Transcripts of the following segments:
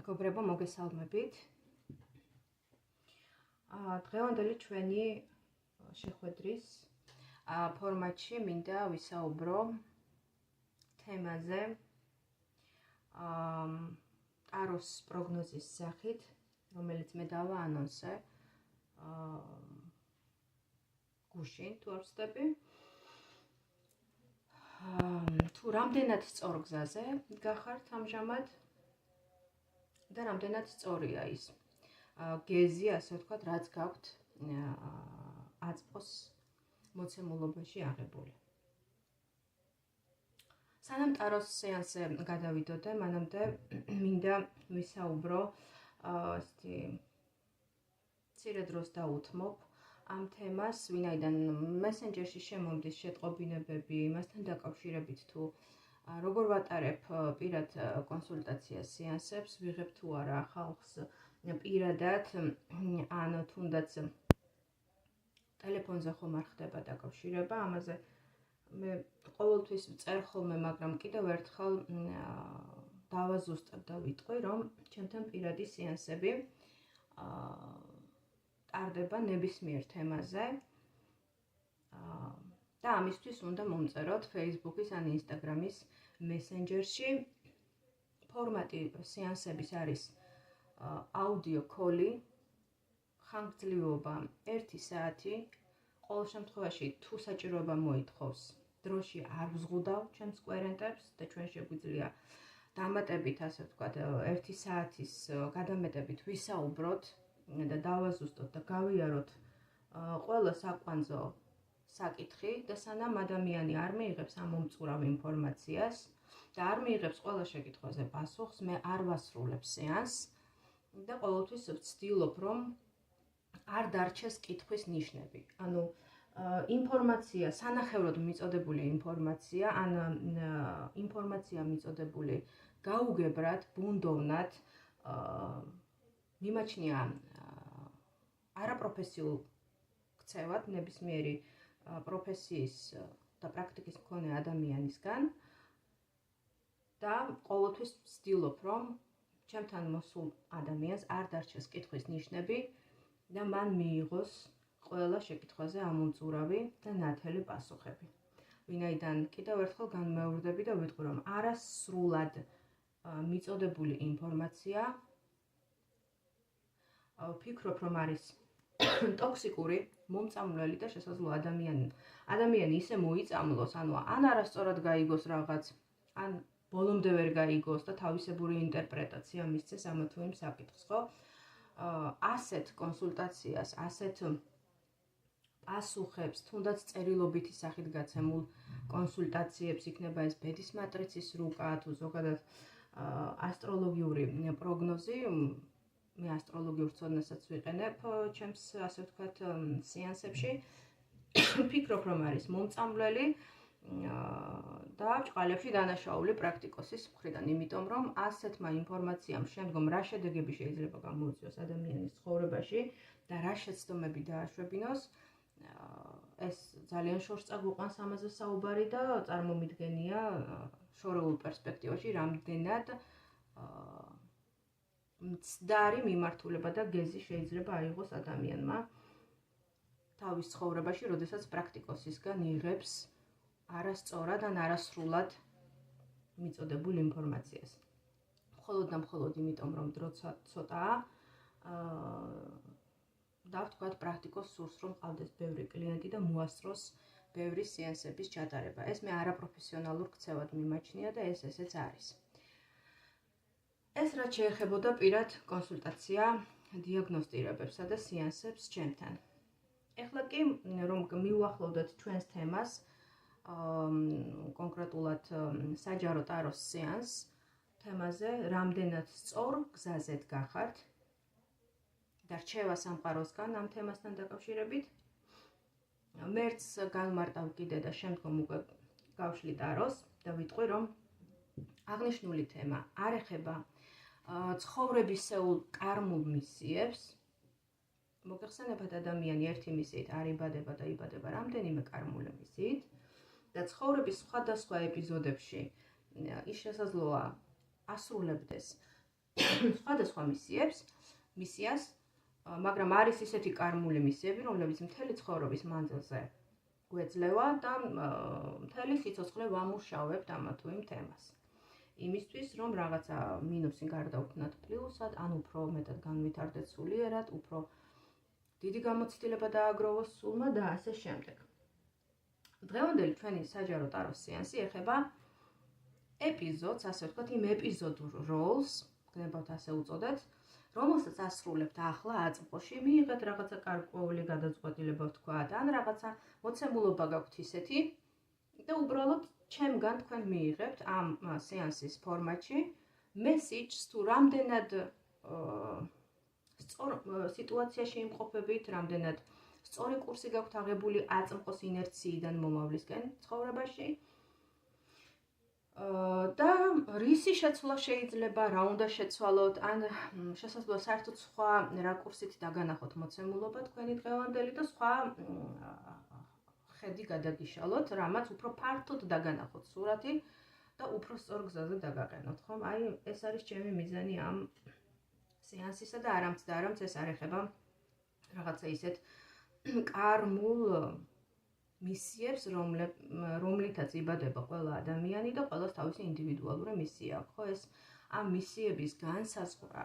მეგობრებო, მოგესალმებით. დღევანდელი ჩვენი შეხვედრის ფორმატში მინდა ვისაუბრო თემაზე ტაროს პროგნოზის სახით, რომელიც მე დავაანონსე გუშინ თუ არ ვცდები. თუ რამდენად სწორ გზაზე გახართ ამჟამად და რამდენად სწორია ის გეზი, ასე ვთქვათ, რაც გაქვთ აწმყოს მოცემულობაში აღებული. სანამ ტაროს სეანსზე გადავიდოდე, მანამდე მინდა ვისაუბრო მცირე დროს დაუთმობ ამ თემას, ვინაიდან მესენჯერში შემომდის შეტყობინებები იმასთან დაკავშირებით, თუ როგორ ვატარებ პირად კონსულტაციას, სეანსებს, ვიღებ თუ არა ხალხს პირადად, ან თუნდაც ტელეფონზე ხომ არ ხდება დაკავშირება, ამაზე მე ყოველთვის ვწერ ხოლმე, მაგრამ კიდევ ერთხელ დავაზუსტებ და ვიტყვი, რომ ჩემთან პირადი სეანსები ტარდება ნებისმიერ თემაზე და ამისთვის უნდა მომწეროთ Facebook-ის ან Instagram-ის მესენჯერში. ფორმატი სეანსების არის აუდიო კოლი, ხანგრძლივობა 1 საათი. ყოველ შემთხვევაში, თუ საჭიროება მოითხოვს, დროში არ ვზღუდავ ჩემს კვერენტებს და ჩვენ შეგვიძლია დამატებით, ასე ვთქვათ, 1 საათის გადამეტებით ვისაუბროთ და დავაზუსტოთ და გავიაროთ ყველა საკვანძო საკითხი და სანამ ადამიანი არ მიიღებს ამ მომწურავ ინფორმაციას და არ მიიღებს ყველა შეკითხვაზე პასუხს, მე არ ვასრულებ სეანსს და ყოველთვის ვცდილობ, რომ არ დარჩეს კითხვის ნიშნები. ანუ ინფორმაცია, სანახევროდ მიწოდებული ინფორმაცია, ან ინფორმაცია მიწოდებული გაუგებრად, ბუნდოვნად, მიმაჩნია არაპროფესიულ ქცევად ნებისმიერი პროფესიის და პრაქტიკის მქონე ადამიანისგან და ყოველთვის ვცდილობ, რომ ჩემთან მოსულ ადამიანს არ დარჩეს კითხვის ნიშნები და მან მიიღოს ყველა შეკითხვაზე ამომწურავი და ნათელი პასუხები. ვინაიდან კიდევ ერთხელ განმეორდები და ვიტყვი, რომ არასრულად მიწოდებული ინფორმაცია ვფიქრობ, რომ არის ტოქსიკური, მომწამვლელი და შესაძლოა ადამიანი ისე მოიწამლოს, ანუ ან არასწორად გაიგოს რაღაც, ან ბოლომდე ვერ გაიგოს და თავისებური ინტერპრეტაცია მისცეს ამ თუ იმ საკითხს, ხო? ასეთ კონსულტაციას, ასეთ პასუხებს, თუნდაც წერილობითი სახით გაცემულ კონსულტაციებს, იქნება ეს ბედის მატრიცის რუკა, თუ ზოგადად ასტროლოგიური პროგნოზი, მე ასტროლოგიურ ცოდნასაც ვიყენებ ჩემს, ასე ვთქვათ, სეანსებში. ვფიქრობ, რომ არის მომწამვლელი და ჭყალებში დანაშაული პრაქტიკოსის მხრიდან, იმიტომ რომ ასეთმა ინფორმაციამ შემდგომ რა შედეგები შეიძლება გამოიწვიოს ადამიანის ცხოვრებაში და რა შეცდომები დააშვებინოს, ეს ძალიან შორს წაგვიყვანს ამაზე საუბარი და წარმომიდგენია შორეულ პერსპექტივაში რამდენად მცდარი მიმართულება და გეზი შეიძლება აიღოს ადამიანმა თავის ცხოვრებაში, როდესაც პრაქტიკოსისგან იღებს არასწორად ან არასრულად მიწოდებულ ინფორმაციას. მხოლოდ და მხოლოდ იმიტომ, რომ დრო ცოტაა და ვთქვათ, პრაქტიკოს სურს, რომ ყავდეს ბევრი კლიენტი და მოასწროს ბევრი სეანსების ჩატარება. ეს მე არაპროფესიონალურ ქცევად მიმაჩნია და ესეც არის. ეს რაც შეეხებოდა პირად კონსულტაცია, დიაგნოსტირებებსა და სეანსებს ჩემთან. ეხლა კი, რომ მივუახლოვდეთ ჩვენს თემას, კონკრეტულად საჯარო ტაროს სეანს თემაზე, რამდენად სწორ გზაზეთ გახართ და რჩევა სამყაროსგან ამ თემასთან დაკავშირებით. მერცს განმარტავ კიდე და შემდგომ უკვე გავშლი ტაროს და ვიტყვი, რომ აღნიშნული თემა არ ეხება ცხოვრებისეულ კარმულ მისიებს. მოგეხსენებათ, ადამიანი ერთი მისიით არ იბადება და იბადება რამდენიმე კარმული მისიით და ცხოვრების სხვადასხვა ეპიზოდებში ის შესაძლოა ასრულებდეს სხვადასხვა მისიას, მაგრამ არის ისეთი კარმული მისიები, რომლებიც მთელი ცხოვრების მანძილზე გვეძლევა და მთელი სიცოცხლე ვამუშავებთ ამა თუ იმ თემას. იმისთვის, რომ რაღაცა მინუსი გარდავქმნათ პლუსად, ან უფრო მეტად განვითარდეთ სულიერად, უფრო დიდი გამოცდილება დააგროვოს სულმა და ასე შემდეგ. დღევანდელი ჩვენი საჯარო ტაროს სეანსი ეხება ეპიზოდს, ასე ვთქვათ, იმ ეპიზოდურ როლს, გნებავთ ასე უწოდეთ, რომელსაც ასრულებთ ახლა აწმყოში, მიიღეთ რაღაცა გარკვეული გადაწყვეტილება ვთქვათ, ან რაღაცა მოცემულობა გაქვთ ისეთი და უბრალოდ ჩემგან თქვენ მიიღებთ ამ სეანსის ფორმატში მესიჯს თუ რამდენად სწორ სიტუაციაში იმყოფებით, რამდენად სწორი კურსი გაქვთ აღებული აწმყოს ინერციიდან მომავლისკენ ცხოვრებაში და რისი შეცვლა შეიძლება, რა უნდა შეცვალოთ, ან შესაძლოა საერთოდ სხვა რაკურსით დაგანახოთ მოცემულობა თქვენი დღევანდელი და სხვა ხედი გადაგიშალოთ, რამაც უფრო ფართოდ დაგანახოთ სურათი და უფრო სწორ გზაზე დაგაყენოთ, ხომ? აი, ეს არის ჩემი მიზანი ამ სეანსისა და არამც ეს არ ეხება რაღაცა ისეთ კარმულ მისიებს, რომლითაც იბადება ყველა ადამიანი და ყველას თავისი ინდივიდუალური მისია აქვს, ხო? ეს ამ მისიების განსაზღვრა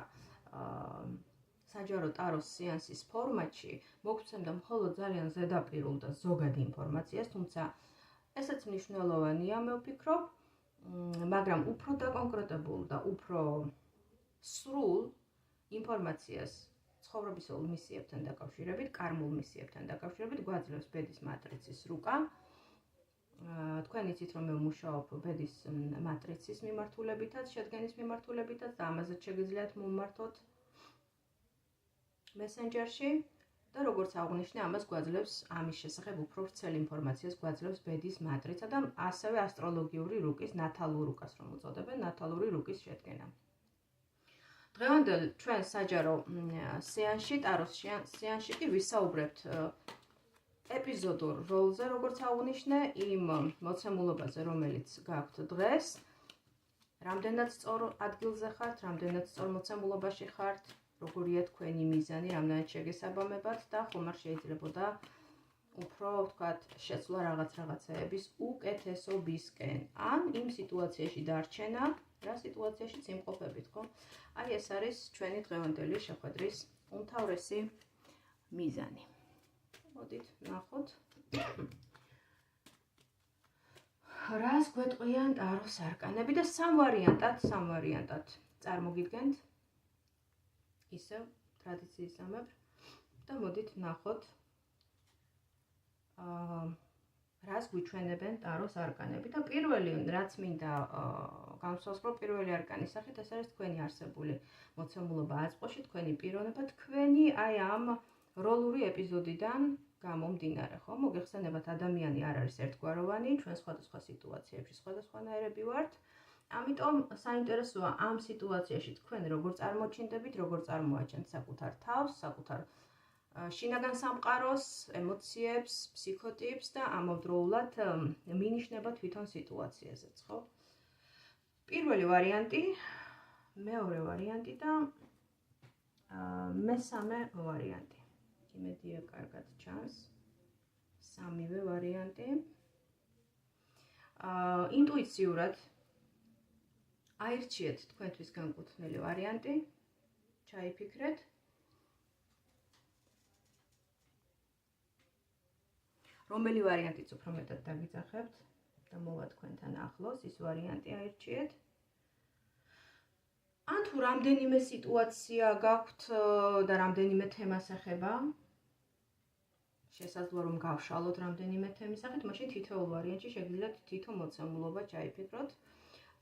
საჯარო ტაროს სეანსის ფორმატში მოგცემდა მხოლოდ ძალიან ზედაპირულ და ზოგად ინფორმაციას, თუმცა ესეც მნიშვნელოვანია, მე ვფიქრობ, მაგრამ უფრო დაკონკრეტებულ და უფრო სრულ ინფორმაციას ცხოვრებისეულ მისიებთან დაკავშირებით, კარმულ მისიებთან დაკავშირებით გვაძლევს ბედის მატრიცის რუკა. თქვენ იცით, რომ მე ვმუშაობ ბედის მატრიცის მიმართულებითაც, შედგენის მიმართულებითაც და ამაზეც შეგიძლიათ მომმართოთ მესენჯერში და როგორც აღვნიშნე, ამას გვაძლევს ამის შესახებ უფრო ვრცელ ინფორმაციას გვაძლევს ბედის მატრიცა და ასევე ასტროლოგიური რუკის, ნათალურ რუკას რომ უწოდებენ, ნათალური რუკის შედგენა. დღევანდელ ჩვენ საჯარო სეანსში, ტაროს სეანსში კი ვისაუბრებთ ეპიზოდურ როლზე, როგორც აღვნიშნე, იმ მოცემულობაზე, რომელიც გაქვთ დღეს, რამდენად სწორ ადგილზე ხართ, რამდენად სწორ მოცემულობაში ხართ, როგორია თქვენი მიზანი, რამდენად შეგესაბამებათ და ხომ არ შეიძლებოდა უფრო, ვთქვათ, შეცვლა რაღაცეების უკეთესობისკენ, ან იმ სიტუაციაში დარჩენა, რა სიტუაციაშიც იმყოფებით, ხო? აი, ეს არის ჩვენი დღევანდელი შეხვედრის უმთავრესი მიზანი. მოდით, ნახოთ. რას გვეტყვიან ტაროს არკანები და სამ ვარიანტად წარმოგიდგენთ. ისევ ტრადიციისამებრ და მოდით ნახოთ რას გვიჩვენებენ ტაროს არკანები და პირველი რაც მინდა განსაზღვრო პირველი არკანის სახით ეს არის თქვენი არსებული მოცემულობა აწმყოში, თქვენი პიროვნება, თქვენი აი ამ როლური ეპიზოდიდან გამომდინარე, ხო? მოგეხსენებათ, ადამიანი არ არის ერთგვაროვანი, ჩვენ სხვადასხვა სიტუაციებში სხვადასხვანაირები ვართ. ამიტომ საინტერესოა ამ სიტუაციაში თქვენ როგორ წარმოჩინდებით, როგორ წარმოაჩენთ საკუთარ თავს, საკუთარ შინაგან სამყაროს, ემოციებს, ფსიქოტიპს და ამავდროულად მინიშნება თვითონ სიტუაციაზეც, ხო? პირველი ვარიანტი, მეორე ვარიანტი და მესამე ვარიანტი. იმედია კარგად ჩანს. სამივე ვარიანტი. ინტუიციურად აირჩიეთ თქვენთვის განკუთვნილი ვარიანტი, ჩაიფიქრეთ. რომელი ვარიანტიც უფრო მეტად დაგიძახებთ და მოვა თქვენთან ახლოს, ის ვარიანტი აირჩიეთ. ან თუ რამდენიმე სიტუაცია გაქვთ და რამდენიმე თემას ეხება, შესაძლოა რომ გავშალოთ რამდენიმე თემის სახით, მაშინ თითოეულ ვარიანტში შეგიძლიათ თითო მოცემულობა ჩაიფიქროთ.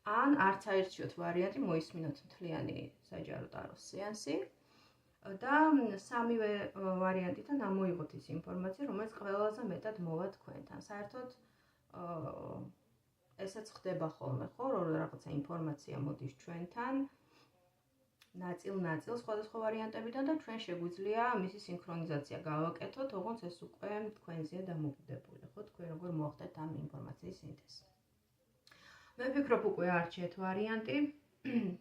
ან არც აირჩიოთ ვარიანტი, მოისმინოთ მთლიანი საჯარო ტაროს სეანსი და სამივე ვარიანტიდან ამოიღოთ ის ინფორმაცია, რომელიც ყველაზე მეტად მოვა თქვენთან. საერთოდ ესეც ხდება ხოლმე, ხო, რომ რაღაცა ინფორმაცია მოდის ჩვენთან, ნაწილ სხვადასხვა ვარიანტებიდან და ჩვენ შეგვიძლია მისი სინქრონიზაცია გავაკეთოთ, ოღონდ ეს უკვე თქვენზეა დამოკიდებული, ხო, თქვენ როგორ მოახდეთ ამ ინფორმაციის სინთეზს. მე ვფიქრობ უკვე არჩიეთ ვარიანტი,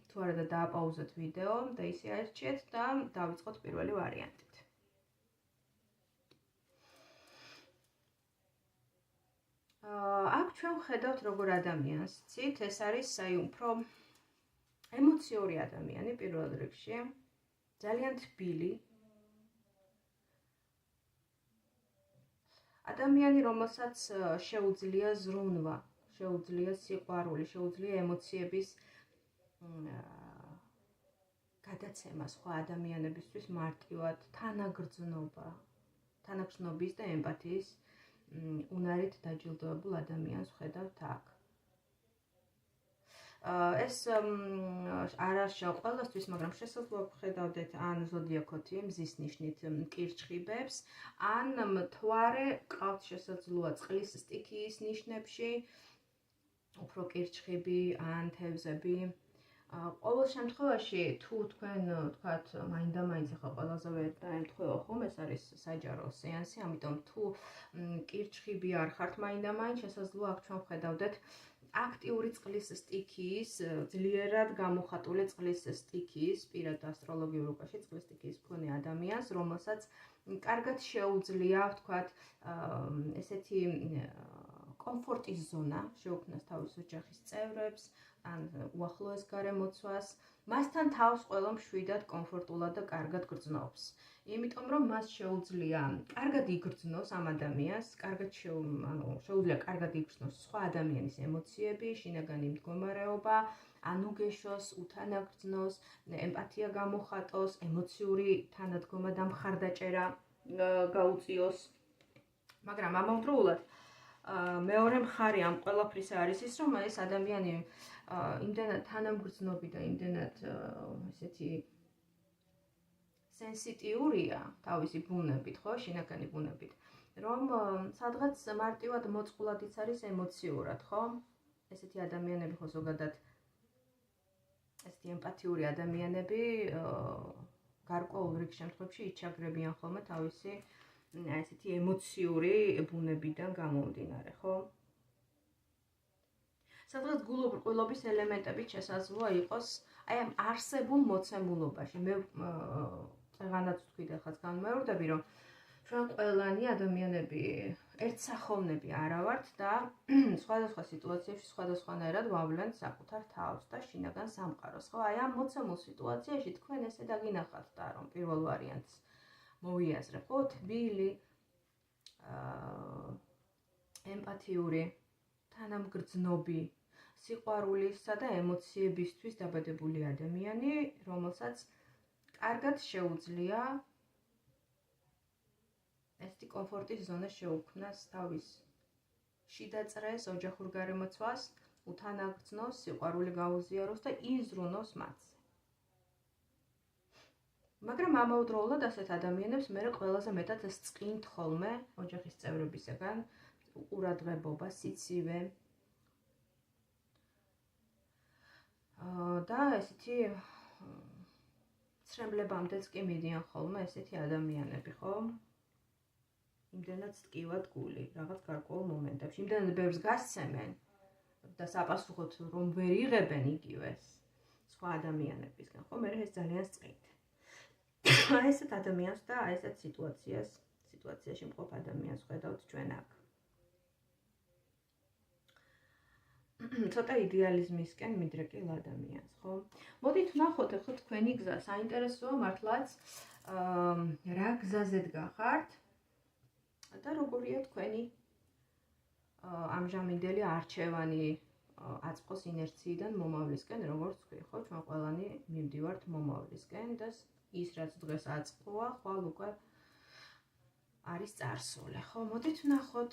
თუ თუ არა და დააპაუზეთ ვიდეო და ისე აერჩიეთ და დავიწყოთ პირველი ვარიანტით. აქ ჩვენ ვხედავთ როგორ ადამიანს ცით, ეს არის უფრო ემოციური ადამიანი პირველ რიგში, ძალიან თბილი. ადამიანი, რომელსაც შეუძლია ზრუნვა, შეუძლია სიყვარული, შეუძლია ემოციების გადაცემა სხვა ადამიანებისთვის მარტივად, თანაგრძნობის და ემპათიის უნარით დაჯილდოებულ ადამიანს ვხედავთ აქ. ეს არ არშა ყველასთვის, მაგრამ შესაძლოა ვხედავდეთ ან ზოდიაქოთი მზის ნიშნით კირჩხიბებს, ან მთვარე ყავთ შესაძლოა წყლის სტიქიის ნიშნებში, უფრო კირჩხიბი ან თევზები. ყოველ შემთხვევაში, თუ თქვენ თქვათ, მაინდა-მაინც ახლა ყველაზე ვერ დაემთხვევა ხომ, ეს არის საჯარო სეანსი, ამიტომ თუ კირჩხიბი არ ხართ მაინდა-მაინც, შესაძლოა აქ ჩვენ ვხედავდეთ აქტიური წყლის სტიქიის, ძლიერად გამოხატული წყლის სტიქიის, პირად ასტროლოგიურ უკაში წყლის სტიქიის მქონე ადამიანს, რომელსაც კარგად შეუძლია, ვთქვათ, ესეთი კომფორტის ზონა შეუქმნას თავის ოჯახის წევრებს, ან უახლოეს გარემოცვას, მასთან თავს ყველა მშვიდად, კომფორტულად და კარგად გრძნობს. იმიტომ რომ მას შეუძლია კარგად იგრძნოს ამ ადამიანს, შეუძლია კარგად იგრძნოს სხვა ადამიანის ემოციები, შინაგანი მდგომარეობა, ანუგეშოს, უთანაგრძნოს, ემპათია გამოხატოს, ემოციური თანადგომა და მხარდაჭერა გაუწიოს. მაგრამ ამავდროულად მეორე მხარე ამ ყველაფრის არის ის, რომ ეს ადამიანი იმდენად თანამგრძნობი და იმდენად ესეთი სენსიტიურია თავისი ბუნებით, ხო, შინაგანი ბუნებით, რომ სადღაც მარტივად მოწყვლადიც არის ემოციურად, ხო? ესეთი ადამიანები ხო ზოგადად ესეთი ემპათიური ადამიანები გარკვეულ რიგ შემთხვევებში იჩაგრებიან ხოლმე თავისი ესეთი ემოციური ბუნებიდან გამომდინარე, ხო? სადღაც გულუბრყვილობის ელემენტებით შესაძლოა იყოს აი ამ არსებულ მოცემულობაში. მე წეღანაც ვთქვი და ხაც განმეორდები, რომ ჩვენ ყველანი ადამიანები ერთსახოვნები არა ვართ და სხვადასხვა სიტუაციებში სხვადასხვანაირად ვავლენთ საკუთარ თავს და შინაგან სამყაროს, ხო? აი ამ მოცემულ სიტუაციაში თქვენ ესე დაგინახავთ და რომ პირველ ვარიანტს მოვიაზრებ, ხო? თბილი, ემპათიური, თანამგრძნობი, სიყვარულისა და ემოციებისთვის დაბადებული ადამიანი, რომელსაც კარგად შეუძლია ესეთი კომფორტის ზონა შეუქმნას თავის შიდა წრეს, ოჯახურ გარემოცვას, უთანაგრძნოს, სიყვარული გაუზიაროს და იზრუნოს მათზე. მაგრამ ამავდროულად ასეთ ადამიანებს მე ყველაზე მეტად ეს წყინთ ხოლმე ოჯახის წევრებისგან, ყურადღებობა, სიცივე და ესეთი ცრემლებამდეც კი მიდიან ხოლმე ესეთი ადამიანები, ხო? იმდენად ტკივად გული, რაღაც გარკვეულ მომენტებში. იმდენად ბევრს გასცემენ და საპასუხოდ რომ ვერ იღებენ იგივეს სხვა ადამიანებისგან, ხო? მე ეს ძალიან წყინთ. აი ესეთ ადამიანს და აი ესეთ სიტუაციაში მყოფ ადამიანს ხედავთ ჩვენ აქ. ცოტა იდეალიზმისკენ მიდრეკილ ადამიანს, ხო? მოდით ვნახოთ ახლა თქვენი გზა. საინტერესოა მართლაც რა გზაზედ გახართ და როგორია თქვენი ამჟამინდელი არჩევანი აწყოს ინერციიდან მომავლისკენ, როგორც თქვი, ხო? ჩვენ ყველანი მივდივართ მომავლისკენ და ის რაც დღეს აწყოა, ხვალ უკვე არის წარსული, ხო? მოდით ვნახოთ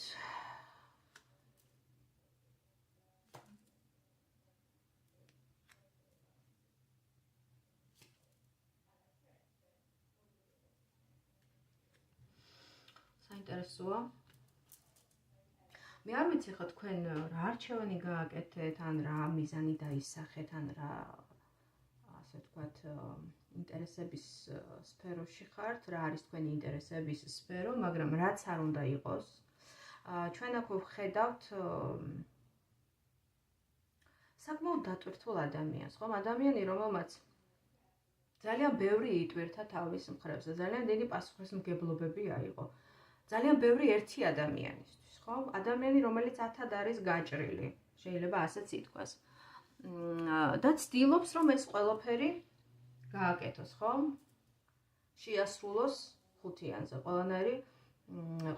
საინტერესოა. მე არ ვიცი ხა თქვენ რა არჩევანი გააკეთეთ, ან რა მიზანი დაისახეთ, ან რა ასე ვთქვათ ინტერესების სფეროში ხართ, რა არის თქვენი ინტერესების სფერო, მაგრამ რაც არ უნდა იყოს. ჩვენ აქ ვხედავთ საკმაოდ დატვირთულ ადამიანს, ხომ? ადამიანი, რომელმაც ძალიან ბევრი იტვირთა თავის მხრებზე, ძალიან დიდი პასუხისმგებლობები აიღო. ძალიან ბევრი ერთი ადამიანისთვის, ხომ? ადამიანი, რომელიც 1000 არის გაჭრილი, შეიძლება ასეც ითქვას. და ცდილობს, რომ ეს ყველაფერი გააკეთოს, ხომ? შეასრულოს ხუთიანზე ყველანაირი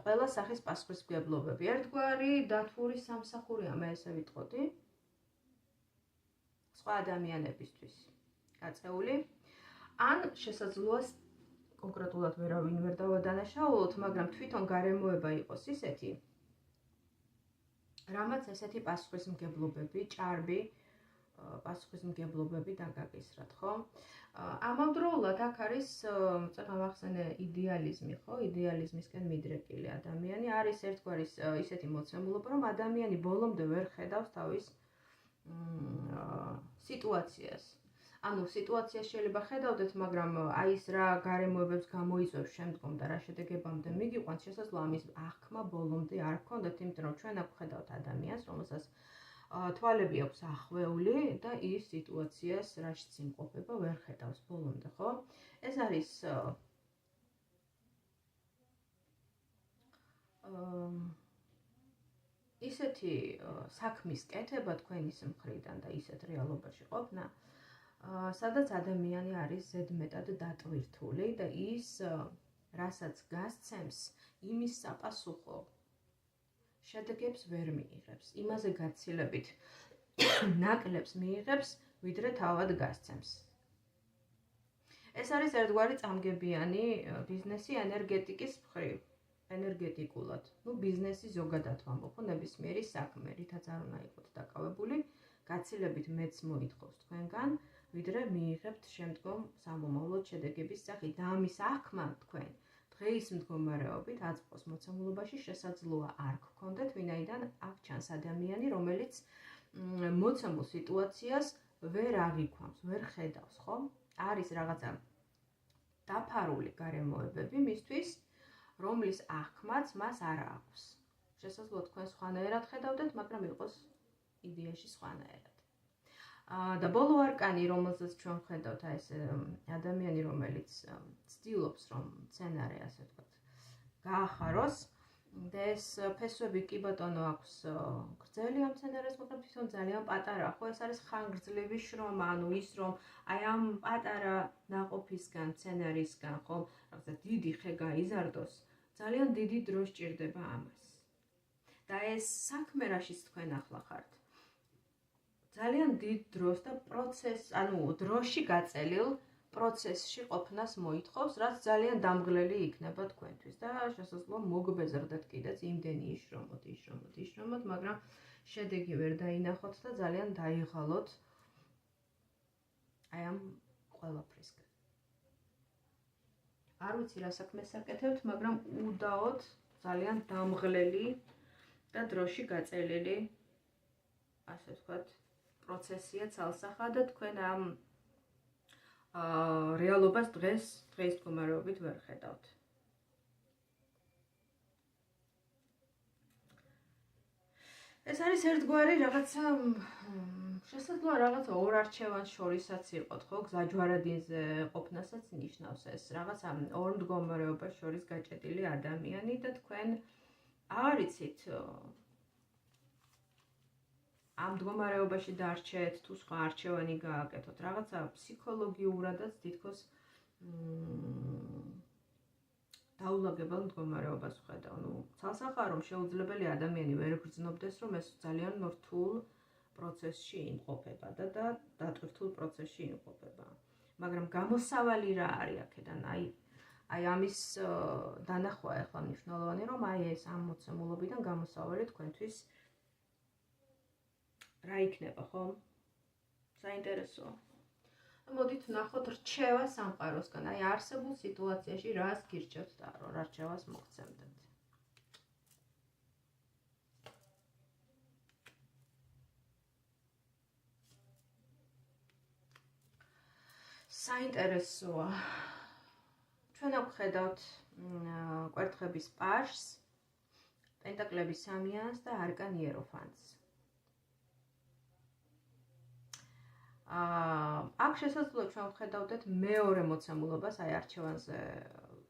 ყველა სახის პასუხისმგებლობები. ერთგვარი დათვური სამსახურია, მე ესე ვიტყოდი. სხვა ადამიანებისთვის გაწეული. ან შესაძლოა კონკრეტულად ვერავინ ვერ დავადანაშაულოთ, მაგრამ თვითონ გარემოება იყოს ისეთი, რამაც ესეთი პასუხისმგებლობები, ჭარბი პასუხისმგებლობები დაგაკისრათ, ხო? ამავდროულად აქ არის წამახსენე იდეალიზმი, ხო? იდეალიზმისკენ მიდრეკილი ადამიანი არის ერთგვარი ისეთი მოცემულობა, რომ ადამიანი ბოლომდე ვერ ხედავს თავის სიტუაციას. ანუ სიტუაციას შეიძლება ხედავდეთ, მაგრამ აი ეს რა გარემოებებს გამოიწვევს შემდგომ და რა შედეგებამდე მიგიყვანს, შესაძლოა ამის აღქმა ბოლომდე არ გქონდეთ, იმიტომ რომ ჩვენ აქ ხედავთ ადამიანს, რომელსაც თვალები აქვს ახვეული და ის სიტუაციას რაშიც იმყოფება ვერ ხედავს ბოლომდე, ხო? ეს არის ისეთი საქმის კეთება თქვენის მხრიდან და ისეთ რეალობაში ყოფნა, სადაც ადამიანი არის ზედმეტად დატვირთული და ის რასაც გასცემს, იმის საპასუხო შედეგებს ვერ მიიღებს. იმაზე გაცილებით ნაკლებს მიიღებს, ვიდრე თავად გასცემს. ეს არის ერთგვარი წამგებიანი ბიზნესი ენერგეტიკის მხრივ, ენერგეტიკულად. ბიზნესი ზოგადად ვამბობ, ნებისმიერი საქმე, რითაც არ უნდა იყოთ დაკავებული, გაცილებით მეც მოითხოვს თქვენგან, ვიდრე მიიღებთ შემდგომ სამომავლოდ შედეგების სახით. და ამის აღქმა თქვენ დღეის მდგომარეობით აწყოს მოცემულობაში შესაძლოა არ გქონდეთ, ვინაიდან აქ ჩანს ადამიანი, რომელიც მოცემულ სიტუაციას ვერ აღიქვამს, ვერ ხედავს, ხო? არის რაღაცა დაფარული გარემოებები მისთვის, რომლის აღქმაც მას არ აქვს. შესაძლოა თქვენ სხვანაირად ხედავდეთ, მაგრამ იყოს იდეაში სხვანაირად. და ბოლო არკანი, რომელზეც ჩვენ ხედავთ აი ეს ადამიანი, რომელიც ცდილობს, რომ სცენარი, ასე ვთქვათ, გაახაროს, და ეს ფესვები კი ბატონო აქვს გრძელი ამ სცენარეს, მაგრამ თვითონ ძალიან პატარა, ხო? ეს არის ხანგრძლივი შრომა, ანუ ის, რომ აი ამ პატარა ნაყოფისგან, სცენარისგან, ხო, რაღაცა დიდი ხე გაიზარდოს, ძალიან დიდი დრო სჭირდება ამას. და ეს საქმე, რაშიც თქვენ ახლა ხართ, ძალიან დიდ დროს და პროცესს, ანუ დროში გაწელილ პროცესში ყოფნას მოითხოვს, რაც ძალიან დამღლელი იქნება თქვენთვის და შესაძლოა მოგბეზრდეთ კიდეც იმდენი ისრომოთ, მაგრამ შედეგი ვერ დაინახოთ და ძალიან დაიღალოთ აი ამ ყველაფრისგან. არ ვიცი რა საქმეს აკეთებთ, მაგრამ უდაოდ ძალიან დამღლელი და დროში გაწელილი, ასე ვთქვათ, პროცესია ცალსახა და თქვენ ამ რეალობას დღეს მდგომარეობით ვერ ხედავთ. ეს არის ერთგვარი რაღაცა, შესაძლოა რაღაცა ორ არჩევანს შორისაც იყოთ, ხო? გზაჯვარადინზე ყოფნასაც ნიშნავს ეს, რაღაცა ორ მდგომარეობას შორის გაჭედილი ადამიანი და თქვენ არ იცით ამ მდგომარეობაში დარჩეთ, თუ სხვა არჩევანი გააკეთოთ, რაღაცა ფსიქოლოგიურადაც თითქოს დაულაგებელ მდგომარეობას ვხედავ. ცალსახაა, რომ შეუძლებელი ადამიანი ვერ გრძნობდეს, რომ ეს ძალიან რთულ პროცესში იმყოფება და დატვირთულ პროცესში იმყოფება. მაგრამ გამოსავალი რა არის აქედან? აი ამის დანახვა ახლა მნიშვნელოვანი, რომ აი ეს ამ მოცემულობიდან გამოსავალი თქვენთვის რა იქნება, ხო? საინტერესოა. მოდით ვნახოთ რჩევა სამყაროსგან. აი არსებულ სიტუაციაში რას გირჩევთ და რა რჩევას მოგცემდეთ. საინტერესოა. ჩვენ აქ ხედავთ კვერთხების პაშს, პენტაკლების სამიანს და არკან იეროფანტს. აქ შესაძლოა ჩვენ ვხედავდეთ მეორე მოცემულობას, აი არჩევანზე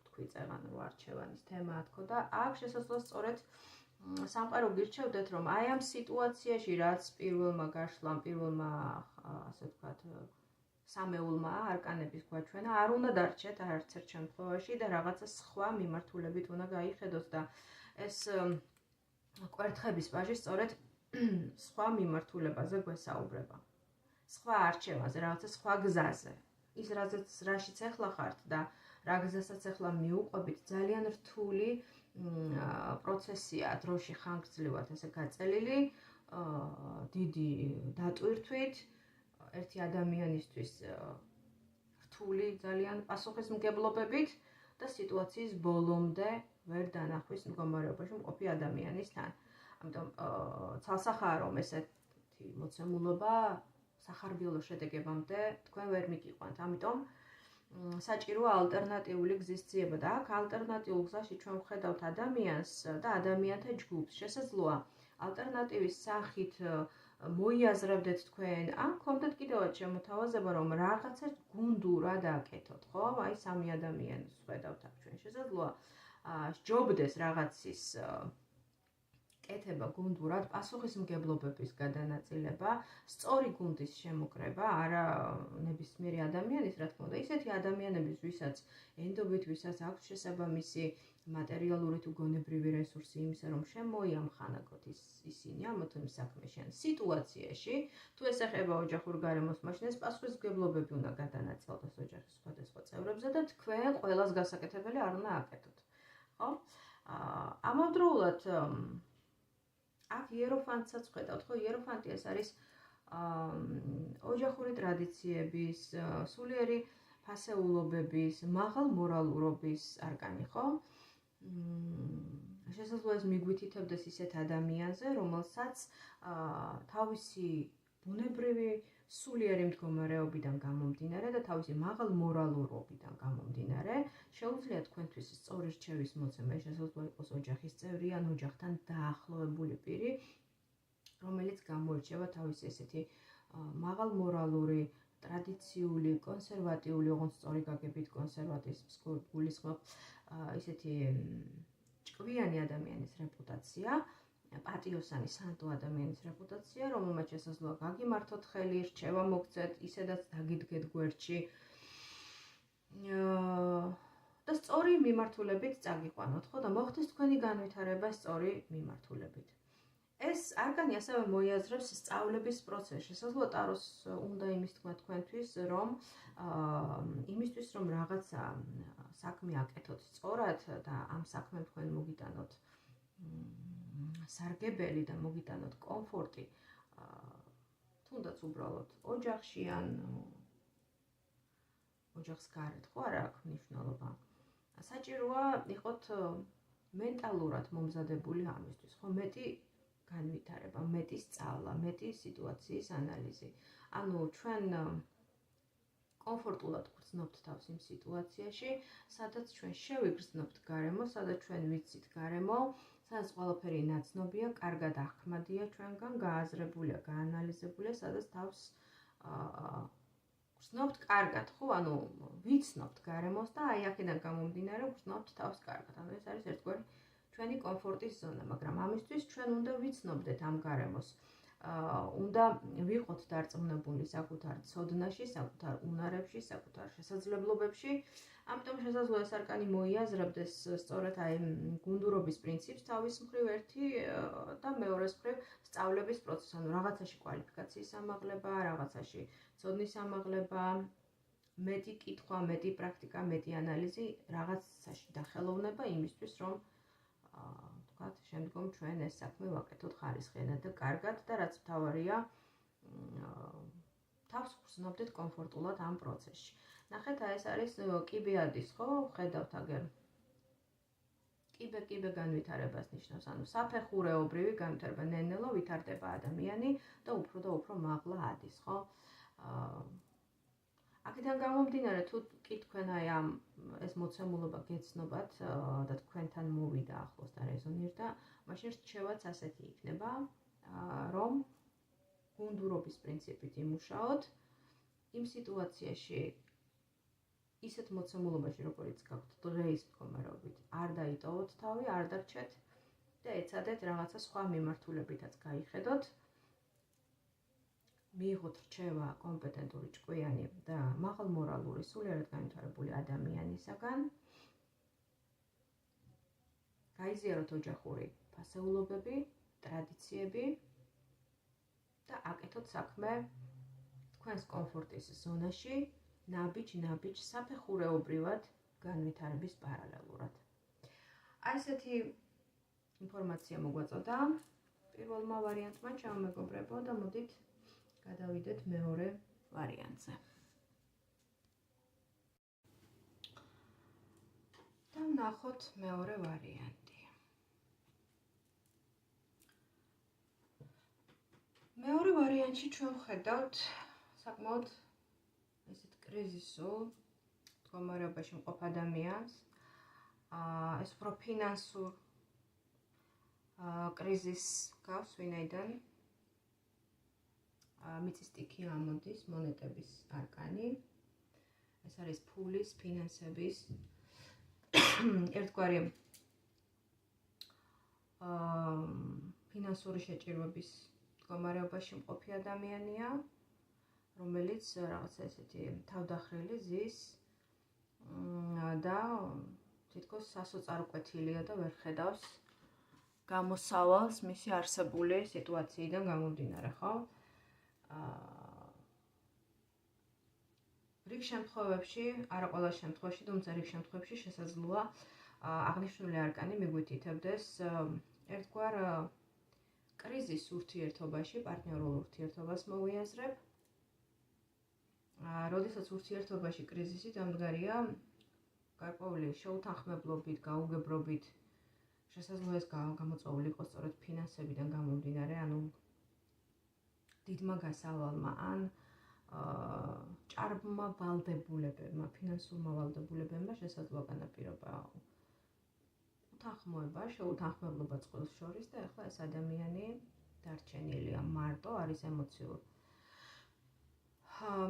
თქვი წეღან რო არჩევანის თემა თქო და აქ შესაძლოა სწორედ სამყარო გირჩევდეთ, რომ აი ამ სიტუაციაში, რაც პირველმა გაშლამ, პირველმა ასე ვთქვათ, სამეულმა არკანების გვაჩვენა, არ უნდა დარჩეთ არც ერთ შემთხვევაში და რაღაცა სხვა მიმართულებით უნდა გაიხედოთ და ეს კვერთხების პაჟი სწორედ სხვა მიმართულებაზე გვესაუბრება. სხვა არჩევანზე, რაღაცა სხვა გზაზე. ის რაშიც ახლა ხართ და რა გზასაც ახლა მიუყვებით, ძალიან რთული პროცესია, დროში ხანგრძლივად ესე გაწელილი, დიდი დატვირთვით, ერთი ადამიანისთვის რთული ძალიან პასუხისმგებლობებით და სიტუაციის ბოლომდე ვერ დანახვის მდგომარეობაში მყოფი ადამიანისთან. ამიტომ ცალსახაა რომ ესეთი მოცემულობა სახარბიელო შედეგებამდე თქვენ ვერ მიგიყვანთ. ამიტომ საჭიროა ალტერნატიული გზის ძიება და აქ ალტერნატიულ გზაში ჩვენ ვხედავთ ადამიანს და ადამიანთა ჯგუფს. შესაძლოა ალტერნატივის სახით მოიაზრებდეთ თქვენ, ან გქონდეთ კიდევაც შემოთავაზება, რომ რაღაცა გუნდურად აკეთოთ, ხო? აი სამი ადამიანს ვხედავთ აქ ჩვენ. შესაძლოა სჯობდეს რაღაცის კეთება გუნდურად, პასუხისმგებლობების გადანაწილება, სწორი გუნდის შემოკრება, არა ნებისმიერი ადამიანის, რა თქმა უნდა, ისეთი ადამიანების, ვისაც ენდობით, ვისაც აქვს შესაბამისი მატერიალური თუ გონებრივი რესურსი იმისა, რომ შემოიამხანაგოთ ისინი ამ თუ იმ საქმეში ან სიტუაციაში, თუ ეს ეხება ოჯახურ გარემოს, მაშინ ეს პასუხისმგებლობები უნდა გადანაწილდეს ოჯახის სხვადასხვა წევრებზე და თქვენ ყველას გასაკეთებელი არ უნდა აკეთოთ. ხო? ამავდროულად აქ იეროფანტსაც ვხედავთ, ხო? იეროფანტი ეს არის ოჯახური ტრადიციების, სულიერი ფასეულობების, მაღალ მორალურობის არკანი, ხო? შესაძლოა ეს მიგვითითებდეს ისეთ ადამიანზე, რომელსაც თავისი ბუნებრივი სულიერი მდგომარეობიდან გამომდინარე და თავისი მაღალ მორალურობიდან გამომდინარე, შეუძლია თქვენთვის სწორი რჩევის მოცემა, შესაძლოა იყოს ოჯახის წევრი ან ოჯახთან დაახლოებული პირი, რომელიც გამოირჩევა თავისი ესეთი მაღალ მორალური, ტრადიციული, კონსერვატიული, ოღონდ სწორი გაგებით კონსერვატიზმს გულისხმობ, ისეთი ჭკვიანი ადამიანის რეპუტაცია, პატიოსანი სანტო ადამიანის რეპუტაცია, რომელმაც შესაძლოა გაგიმართოთ ხელი, რჩევა მოგცეთ, ისედაც დაგიდგეთ გვერდში და სწორი მიმართულებით წაგიყვანოთ, ხო და მოხდეს თქვენი განვითარება სწორი მიმართულებით. ეს არკანი ასევე მოიაზრებს სწავლების პროცესს. შესაძლოა ტაროს უნდა იმის თქვა თქვენთვის, რომ იმისთვის რომ რაღაცა საქმე აკეთოთ სწორად და ამ საქმემ თქვენ მოგიტანოთ სარგებელი და მოგიტანოთ კომფორტი, თუნდაც უბრალოდ ოჯახში ან ოჯახს გარეთ, ხო არა აქვს მნიშვნელობა. საჭიროა იყოთ მენტალურად მომზადებული ამისთვის, ხო მეტი განვითარება, მეტი სწავლა, მეტი სიტუაციის ანალიზი. ანუ ჩვენ კომფორტულად გრძნობთ თავს იმ სიტუაციაში, სადაც ჩვენ შევიგრძნობთ გარემო, სადაც ჩვენ ვიცით გარემო, სადაც ყველაფერი ნაცნობია, კარგად ახმადია ჩვენგან, გააზრებულია, გაანალიზებულია, სადაც თავს გრძნობთ კარგად, ხო? ანუ ვიცნობთ გარემოს და აი აქედან გამომდინარე გრძნობთ თავს კარგად. ანუ ეს არის ერთგვარი ჩვენი კომფორტის ზონა, მაგრამ ამისთვის ჩვენ უნდა ვიცნობდეთ ამ გარემოს. უნდა ვიყოთ დარწმუნებული საკუთარ ცოდნაში, საკუთარ უნარებში, საკუთარ შესაძლებლობებში. ამიტომ შესაძლოა ეს არკანი მოიაზრებდეს სწორედ აი გუნდურობის პრინციპს თავის მხრივ ერთი და მეორეს მხრივ სწავლების პროცესს, ანუ რაღაცაში კვალიფიკაციის ამაღლება, რაღაცაში ცოდნის ამაღლება, მეტი კითხვა, მეტი პრაქტიკა, მეტი ანალიზი, რაღაცაში დახელოვნება იმისთვის, რომ თქვათ, შემდგომ ჩვენ ეს საქმე ვაკეთოთ ხარისხიანად და კარგად და რაც მთავარია, თავს გრძნობდეთ კომფორტულად ამ პროცესში. ნახეთ, ეს არის კიბეადის, ხო? ხედავთ აგერ. კიბე განვითარებას ნიშნავს, ანუ საფეხურეობრივი განვითარება, ნენელო ვითარდება ადამიანი და უფრო მაღლა ადის, ხო? აქედან გამომდინარე, თუ კი თქვენ აი ამ ეს მოცემულობა გეცნობათ და თქვენთან მოვიდა ახლოს და რეზონირდა, მაშინ რჩევაც ასეთი იქნება, რომ გუნდურობის პრინციპით იმუშაოთ იმ სიტუაციაში ისეთ მოცემულობაში, როგორც გაქვთ დღეის მდგომარეობით, არ დაიტოვოთ თავი, არ დარჩეთ და ეცადეთ რაღაცა სხვა მიმართულებითაც გაიხედოთ. მიიღოთ რჩევა კომპეტენტური ჭკვიანი და მაღალმორალური, სულიერად განვითარებული ადამიანისაგან. გაიზიაროთ ოჯახური ფასეულობები, ტრადიციები და აკეთოთ საქმე თქვენს კომფორტის ზონაში, ნაბიჯ საფეხურეობრივად განვითარების პარალელურად. აი ესეთი ინფორმაცია მოგვაწოდა პირველმა ვარიანტმა, ჩამომეგობრებო, და მოდით გადავიდეთ მეორე ვარიანტზე. და ვნახოთ მეორე ვარიანტი. მეორე ვარიანტში ჩვენ ვხედავთ საკმაოდ ესეთ კრიზისულ მდგომარეობაში მყოფ ადამიანს. ეს უფრო ფინანსურ კრიზისს გავს, ვინაიდან მიწის ტიქი ამოდის, მონეტების არკანი. ეს არის ფულის, ფინანსების ერთგვარი ფინანსური შეჭირვების მდგომარეობაში მყოფი ადამიანია, რომელიც რაღაცა ესეთი თავდახრილი ზის და თითქოს სასოწარკვეთილია და ვერ ხედავს გამოსავალს მისი არსებული სიტუაციიდან გამომდინარე, ხო? რიგ შემთხვევებში, არა ყველა შემთხვევაში, თუმცა რიგ შემთხვევებში შესაძლოა აღნიშნული არკანი მიგვითითებდეს ერთგვარ კრიზის ურთიერთობაში, პარტნიორულ ურთიერთობას მოვიაზრებ. როდესაც ურთიერთობაში კრიზისი დამდგარია გარკვეული შეუთანხმებლობით, გაუგებრობით, შესაძლოა ეს გამოწვეული იყოს სწორედ ფინანსებიდან გამომდინარე, ანუ დიდმა გასავალმა ან ჭარბმა ვალდებულებებმა, ფინანსურმა ვალდებულებებმა შესაძლოა განაპირობა უთანხმოება, შეუთანხმებლობა წყვილს შორის და ახლა ეს ადამიანი დარჩენილია მარტო, არის ემოციურ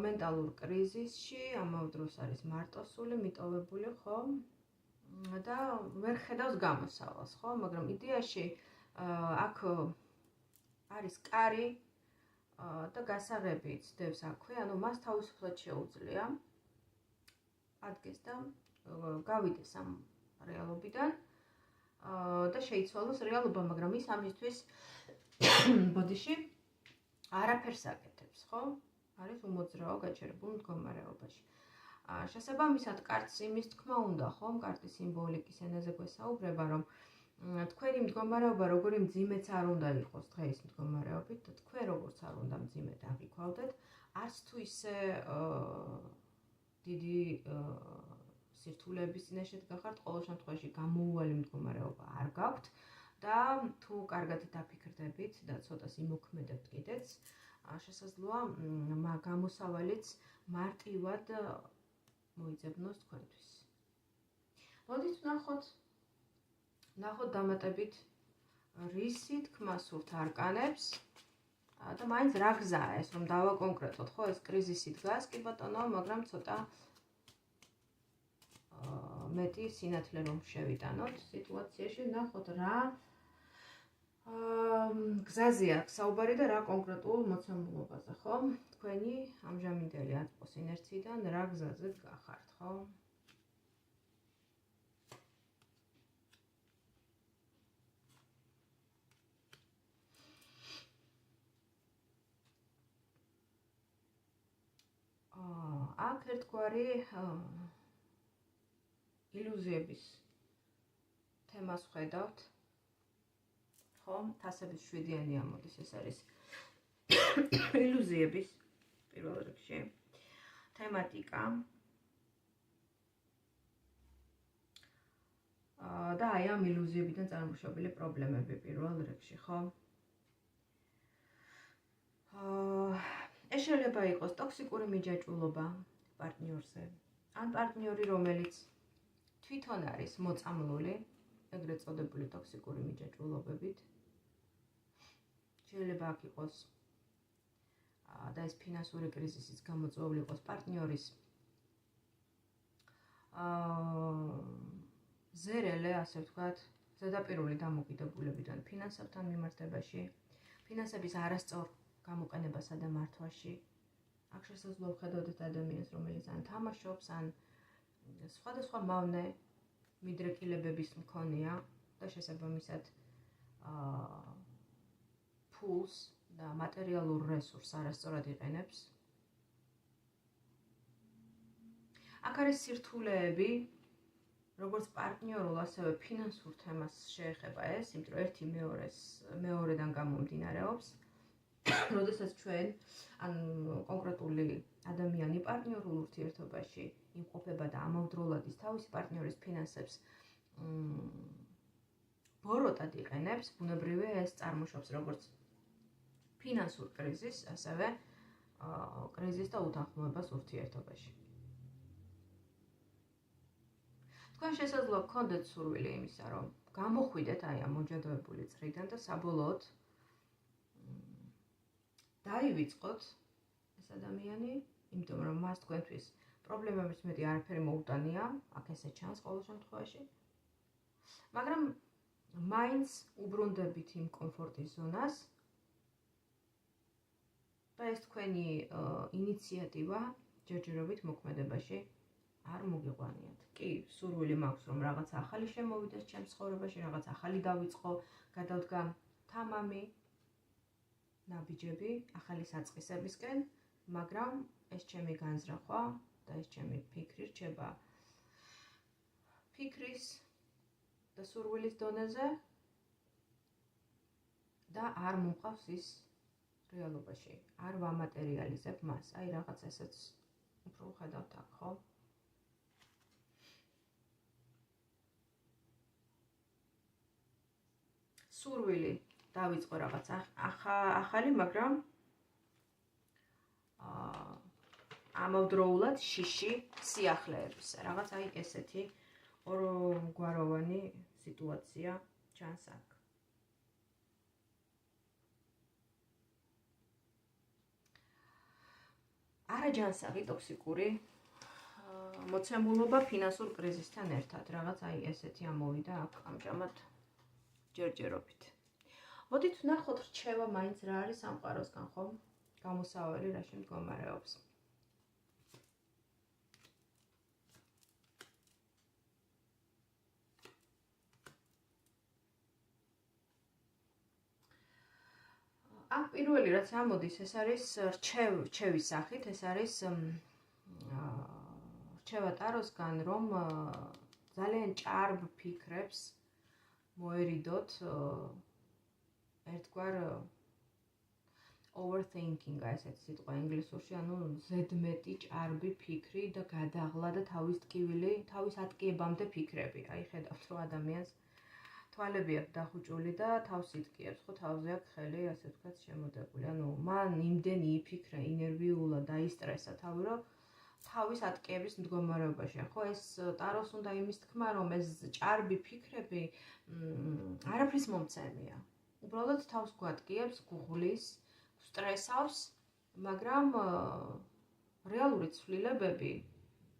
მენტალურ კრიზისში, ამავე დროს არის მარტოსული, მიტოვებული, ხო? და ვერ ხედავს გამოსავალს, ხო? მაგრამ იდეაში აქ არის კარი და გასაღები ცდებს აქვე, ანუ მას თავისუფლად შეუძლია ადგეს და გავიდეს ამ რეალობიდან და შეიცვალოს რეალობა, მაგრამ ის ამისთვის ბოდიში არაფერს აკეთებს, ხო? არის უმოძრაო გაჩერებულ მდგომარეობაში. შესაბამისად, კარტს იმის თქმა უნდა, ხო? კარტის სიმბოლიკის ენაზე გვესაუბრება, რომ თქვენი მდგომარეობა როგორი მძიმეც არ უნდა იყოს დღეის მდგომარეობით და თქვენ როგორც არ უნდა მძიმედ აღიქვავდეთ, არც თუ ისე დიდი სირთულეების წინაშე გახართ, ყოველ შემთხვევაში გამოუვალი მდგომარეობა არ გაქვთ და თუ კარგად დაფიქრდებით და ცოტას იმოქმედებთ კიდეც, შესაძლოა გამოსავალიც მარტივად მოიძებნოს თქვენთვის. მოდით ვნახოთ დამატებით რისი თქმა სურთ არკანებს და მაინც რა გზაა ეს, რომ დავაკონკრეტოთ, ხო, ეს კრიზისი დგას, კი ბატონო, მაგრამ ცოტა მეტი სინათლე რომ შევიტანოთ სიტუაციაში, ვნახოთ რა გზაზე აქვს საუბარი და რა კონკრეტულ მოცემულობაზე, ხო? თქვენი ამჟამინდელი აწმყოს ინერციიდან რა გზაზე გახართ, ხო? აქ ერთგვარი ილუზიების თემას ვხედავთ. ხო, თასების 7-იანი ამოდის, ეს არის ილუზიების პირველ რიგში თემატიკა. და აი ამ ილუზიებიდან წარმოშობილი პრობლემები პირველ რიგში, ხო? ეს შეიძლება იყოს ტოქსიკური მიჯაჭვულობა პარტნიორზე, ან პარტნიორი, რომელიც თვითონ არის მოწამლული, ეგრეთ წოდებული ტოქსიკური მიჯაჭვულობებით. შეიძლება აქ იყოს და ეს ფინანსური კრიზისის გამოწვეული იყოს პარტნიორის ზერელე, ასე ვთქვათ, ზედაპირული დამოკიდებულებიდან ფინანსებთან მიმართებაში, ფინანსების არასწორ გამოყენებასა და მართვაში. აქ შესაძლოა ვხედავდეთ ადამიანს, რომელიც ან თამაშობს, ან სხვადასხვა მავნე მიდრეკილებების მქონეა და შესაბამისად ფულს და მატერიალურ რესურსს არასწორად იყენებს. აქ არის სირთულეები, როგორც პარტნიორულ, ასევე ფინანსურ თემას შეეხება ეს, იმიტომ რომ ერთი მეორედან გამომდინარეობს. როდესაც ჩვენ ან კონკრეტული ადამიანი პარტნიორულ ურთიერთობაში იმყოფება და ამავდროულად ის თავისი პარტნიორის ფინანსებს ბოროტად იყენებს, ბუნებრივია ეს წარმოშობს როგორც ფინანსურ კრიზისს, ასევე კრიზისს და უთანხმოებას ურთიერთობაში. თქვენ შესაძლოა გქონდეთ სურვილი იმისა, რომ გამოხვიდეთ აი ამ მოჯადოებული წრიდან და საბოლოოდ დაივიწყოთ ეს ადამიანი, იმიტომ რომ მას თქვენთვის პრობლემების მეტი არაფერი მოუტანია, აქ ესე ჩანს ყოველ შემთხვევაში. მაგრამ მაინც უბრუნდებით იმ კომფორტის ზონას და ეს თქვენი ინიციატივა ჯერჯერობით მოქმედებაში არ მოგიყვანიათ. კი, სურვილი მაქვს, რომ რაღაც ახალი შემოვიდეს ჩემს ცხოვრებაში, რაღაც ახალი დავიწყო, გადავდგა თამამი, ნაბიჯები, ახალი საწყისებისკენ, მაგრამ ეს ჩემი განზრახვა და ეს ჩემი ფიქრი რჩება ფიქრის და სურვილის დონეზე და არ მომყავს ის რეალობაში. არ ვამატერიალიზებ მას. აი რაღაც ესეც უფრო ხედავთ აქ, ხო? სურვილი დავიწყო რაღაც ახალი, მაგრამ ამავდროულად შიში სიახლეების. რაღაც აი ესეთი ორგვაროვანი სიტუაცია ჩანს აქ. არაჯანსაღი ტოქსიკური მოცემულობა ფინანსურ კრიზისთან ერთად. რაღაც აი ესეთი ამოვიდა აქ ამჟამად ჯერჯერობით. მოდით ვნახოთ რჩევა მაინც რა არის სამყაროსგან, ხო? გამოსავალი რაში მდგომარეობს. აქ პირველი რაც ამოდის, ეს არის რჩევის სახით, ეს არის რჩევა ტაროსგან, რომ ძალიან ჭარბ ფიქრებს მოერიდოთ ერთგვარ overthinking-ა ესეთი სიტყვა ინგლისურში, ანუ ზედმეტი ჭარბი ფიქრი და გადაღლა და თავის ტკივილი, თავის ატკიებამდე ფიქრები. აი ხედავთ, რომ ადამიანს თვალები აქვს დახუჭული და თავს იტკიებს, ხო, თავზე აქვს ხელი, ასე ვთქვათ, შემოდებული. ანუ მან იმდენი იფიქრა, ინერვიულა, დაისტრესა თავი, რომ თავის ატკიების მდგომარეობაშია, ხო? ეს ტაროს უნდა იმის თქმა, რომ ეს ჭარბი ფიქრები არაფრის მომცემია. უბრალოდ თავს გვატკიებს, გუღლის, სტრესავს, მაგრამ რეალური ცვლილებები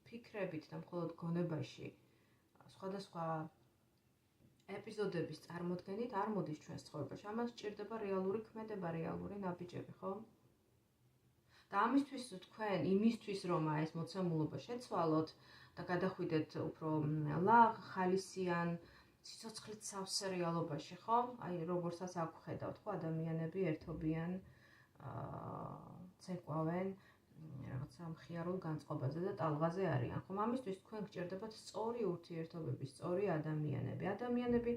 ფიქრებით და მხოლოდ გონებაში სხვადასხვა ეპიზოდების წარმოდგენით არ მოდის ჩვენს ცხოვრებაში. ამას სჭირდება რეალური ქმედება, რეალური ნაბიჯები, ხო? და ამისთვის თქვენ იმისთვის რომ ეს მოცემულობა შეცვალოთ და გადახვიდეთ უფრო ლაღ, ხალისიან, სიცოცხლით სავსე რეალობაში, ხო? აი როგორცაც აქ ხედავთ, ხო, ადამიანები ერთობიან, ცეკვავენ რაღაცა მხიარულ განწყობაზე და ტალღაზე არიან, ხო? ამისთვის თქვენ გჭირდებათ სწორი ურთიერთობები, სწორი ადამიანები,